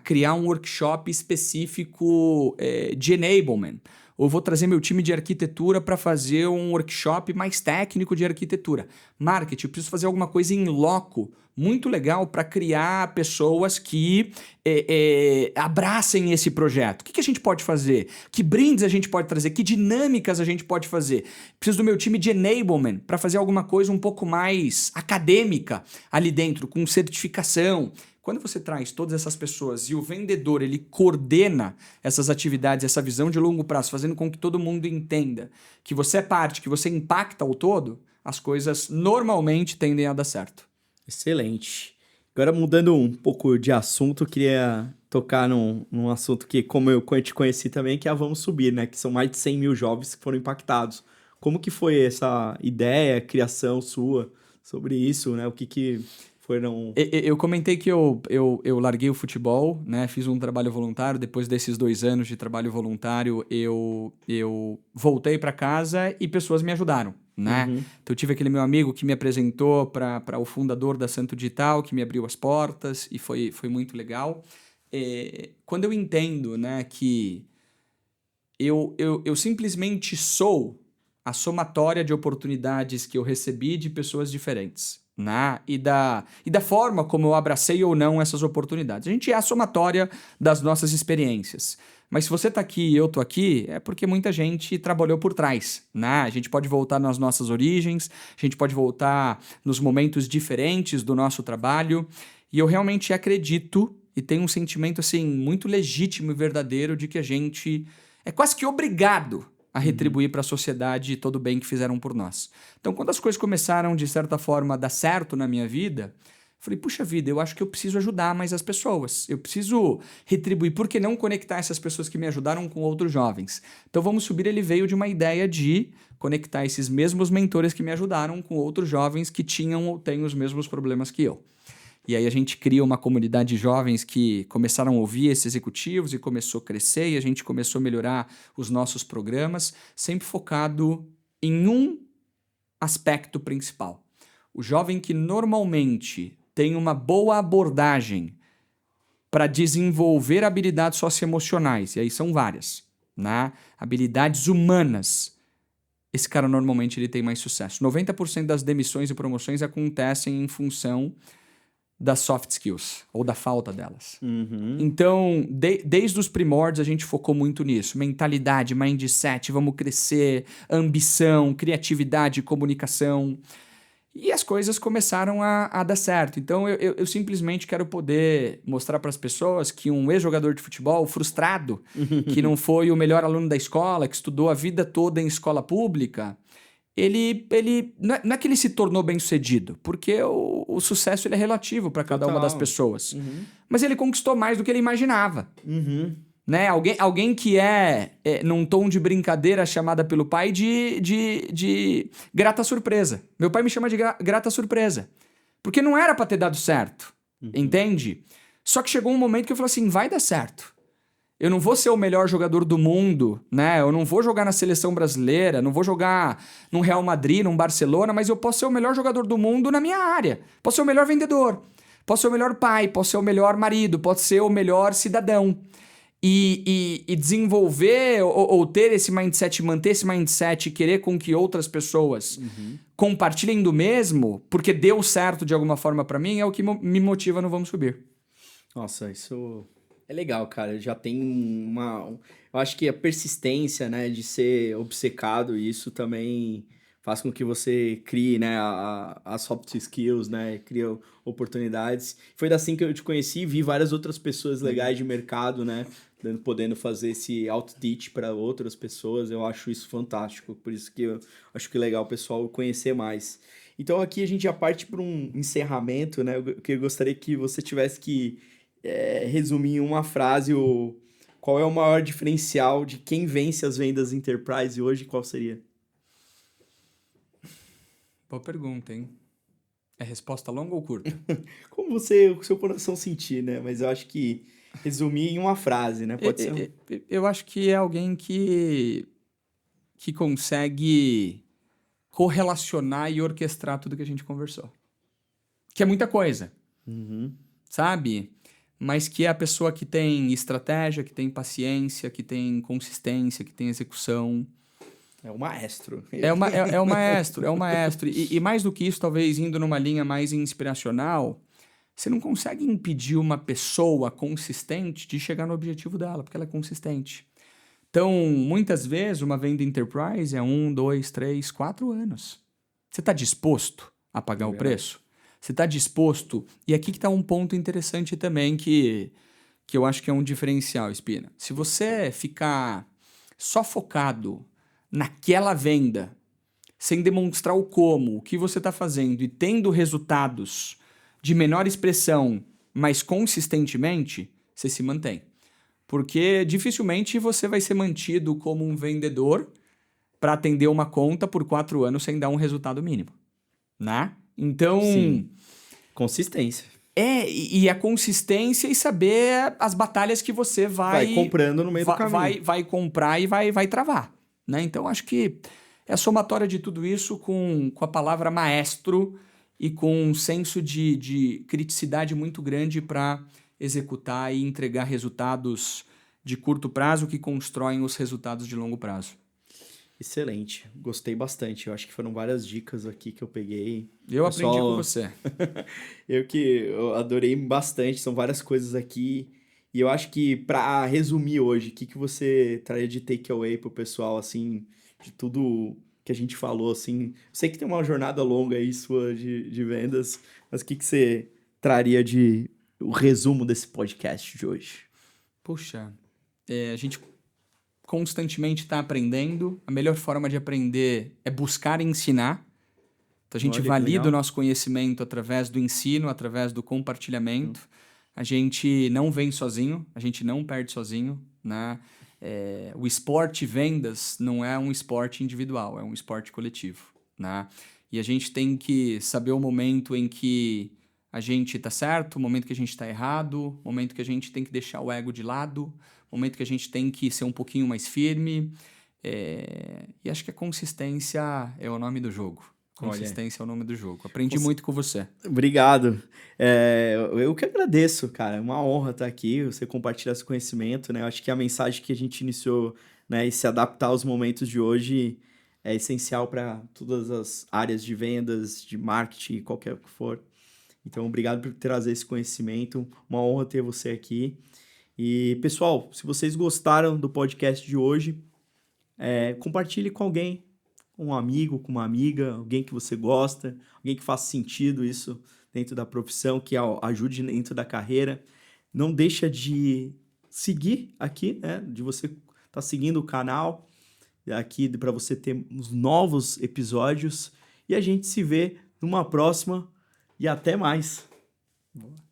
criar um workshop específico de enablement. Ou eu vou trazer meu time de arquitetura para fazer um workshop mais técnico de arquitetura. Marketing, eu preciso fazer alguma coisa em loco, muito legal para criar pessoas que abracem esse projeto. O que a gente pode fazer? Que brindes a gente pode trazer? Que dinâmicas a gente pode fazer? Preciso do meu time de enablement para fazer alguma coisa um pouco mais acadêmica ali dentro, com certificação. Quando você traz todas essas pessoas e o vendedor ele coordena essas atividades, essa visão de longo prazo, fazendo com que todo mundo entenda que você é parte, que você impacta o todo, as coisas normalmente tendem a dar certo. Excelente. Agora, mudando um pouco de assunto, eu queria tocar num assunto que, como eu te conheci também, que é a Vamos Subir, né? Que são mais de 100 mil jovens que foram impactados. Como que foi essa ideia, criação sua sobre isso, né? O que foram... Eu comentei que eu larguei o futebol, né? Fiz um trabalho voluntário. Depois desses 2 anos de trabalho voluntário, eu voltei para casa e pessoas me ajudaram, né? Uhum. Então eu tive aquele meu amigo que me apresentou para o fundador da Santo Digital, que me abriu as portas e foi muito legal. Quando eu entendo, né, que eu simplesmente sou a somatória de oportunidades que eu recebi de pessoas diferentes, né? E da forma como eu abracei ou não essas oportunidades. A gente é a somatória das nossas experiências. Mas se você está aqui e eu estou aqui, é porque muita gente trabalhou por trás, né? A gente pode voltar nas nossas origens, a gente pode voltar nos momentos diferentes do nosso trabalho. E eu realmente acredito e tenho um sentimento assim muito legítimo e verdadeiro de que a gente é quase que obrigado a retribuir para a sociedade todo o bem que fizeram por nós. Então, quando as coisas começaram, de certa forma, a dar certo na minha vida, eu falei, puxa vida, eu acho que eu preciso ajudar mais as pessoas. Eu preciso retribuir. Por que não conectar essas pessoas que me ajudaram com outros jovens? Então, Vamos Subir, ele veio de uma ideia de conectar esses mesmos mentores que me ajudaram com outros jovens que tinham ou têm os mesmos problemas que eu. E aí a gente cria uma comunidade de jovens que começaram a ouvir esses executivos e começou a crescer e a gente começou a melhorar os nossos programas, sempre focado em um aspecto principal. O jovem que normalmente tem uma boa abordagem para desenvolver habilidades socioemocionais, e aí são várias, né? Habilidades humanas. Esse cara normalmente ele tem mais sucesso. 90% das demissões e promoções acontecem em função das soft skills, ou da falta delas. Uhum. Então, desde os primórdios, a gente focou muito nisso. Mentalidade, mindset, vamos crescer, ambição, criatividade, comunicação. E as coisas começaram a dar certo. Então, eu simplesmente quero poder mostrar para as pessoas que um ex-jogador de futebol frustrado, que não foi o melhor aluno da escola, que estudou a vida toda em escola pública, ele não é que ele se tornou bem-sucedido, porque o sucesso ele é relativo para cada uma das pessoas. Uhum. Mas ele conquistou mais do que ele imaginava. Uhum. Né? Alguém que num tom de brincadeira, chamada pelo pai de grata surpresa. Meu pai me chama de grata surpresa. Porque não era para ter dado certo. Entende? Só que chegou um momento que eu falei assim, vai dar certo. Eu não vou ser o melhor jogador do mundo, né? Eu não vou jogar na seleção brasileira, não vou jogar num Real Madrid, num Barcelona, mas eu posso ser o melhor jogador do mundo na minha área. Posso ser o melhor vendedor, posso ser o melhor pai, posso ser o melhor marido, posso ser o melhor cidadão. E desenvolver ou ter esse mindset, manter esse mindset e querer com que outras pessoas compartilhem do mesmo, porque deu certo de alguma forma pra mim, é o que me motiva no Vamos Subir. Nossa, isso é legal, cara. Já tem eu acho que a persistência, né, de ser obcecado, isso também faz com que você crie, né, as soft skills, né, cria oportunidades. Foi assim que eu te conheci e vi várias outras pessoas legais de mercado, né, podendo fazer esse outreach para outras pessoas. Eu acho isso fantástico, por isso que eu acho que é legal o pessoal conhecer mais. Então aqui a gente já parte para um encerramento, né, eu gostaria que você tivesse que resumir em uma frase qual é o maior diferencial de quem vence as vendas enterprise hoje, qual seria? Boa pergunta, hein? É resposta longa ou curta? Como o seu coração sentir, né? Mas eu acho que resumir em uma frase, né? Pode ser. Eu acho que é alguém que consegue correlacionar e orquestrar tudo que a gente conversou. Que é muita coisa, Uhum. sabe? mas que é a pessoa que tem estratégia, que tem paciência, que tem consistência, que tem execução. É o maestro. É o maestro, é o maestro. E mais do que isso, talvez indo numa linha mais inspiracional, você não consegue impedir uma pessoa consistente de chegar no objetivo dela, porque ela é consistente. Então, muitas vezes, uma venda enterprise é 1, 2, 3, 4 anos. Você está disposto a pagar o preço? Você está disposto? E aqui que está um ponto interessante também que eu acho que é um diferencial, Espina. Se você ficar só focado naquela venda, sem demonstrar o como, o que você está fazendo e tendo resultados de menor expressão, mas consistentemente, você se mantém. Porque dificilmente você vai ser mantido como um vendedor para atender uma conta por 4 anos sem dar um resultado mínimo, né? Então... Sim. Consistência. E a consistência e saber as batalhas que você vai comprando no meio do caminho. Vai comprar e vai travar, né? Então, acho que é a somatória de tudo isso com a palavra maestro e com um senso de criticidade muito grande para executar e entregar resultados de curto prazo que constroem os resultados de longo prazo. Excelente, gostei bastante. Eu acho que foram várias dicas aqui que eu peguei. Eu aprendi com você. eu adorei bastante, são várias coisas aqui. E eu acho que, para resumir hoje, o que você traria de takeaway pro pessoal, assim, de tudo que a gente falou, assim? Eu sei que tem uma jornada longa aí sua de vendas, mas o que você traria de o resumo desse podcast de hoje? Puxa, a gente constantemente está aprendendo. A melhor forma de aprender é buscar ensinar. Então, a gente valida o nosso conhecimento através do ensino, através do compartilhamento. A gente não vem sozinho, a gente não perde sozinho, né? O esporte vendas não é um esporte individual, é um esporte coletivo, né? E a gente tem que saber o momento em que a gente está certo, o momento que a gente está errado, o momento que a gente tem que deixar o ego de lado, o momento que a gente tem que ser um pouquinho mais firme. E acho que a consistência é o nome do jogo. Consistência é o nome do jogo. Aprendi muito com você. Obrigado. Eu que agradeço, cara. É uma honra estar aqui, você compartilhar esse conhecimento, né? Eu acho que a mensagem que a gente iniciou, né, e se adaptar aos momentos de hoje é essencial para todas as áreas de vendas, de marketing, qualquer que for. Então, obrigado por trazer esse conhecimento. Uma honra ter você aqui. E, pessoal, se vocês gostaram do podcast de hoje, compartilhe com alguém, com um amigo, com uma amiga, alguém que você gosta, alguém que faça sentido isso dentro da profissão, que ajude dentro da carreira. Não deixa de seguir aqui, né? De você estar seguindo o canal aqui para você ter os novos episódios. E a gente se vê numa próxima e até mais. Boa.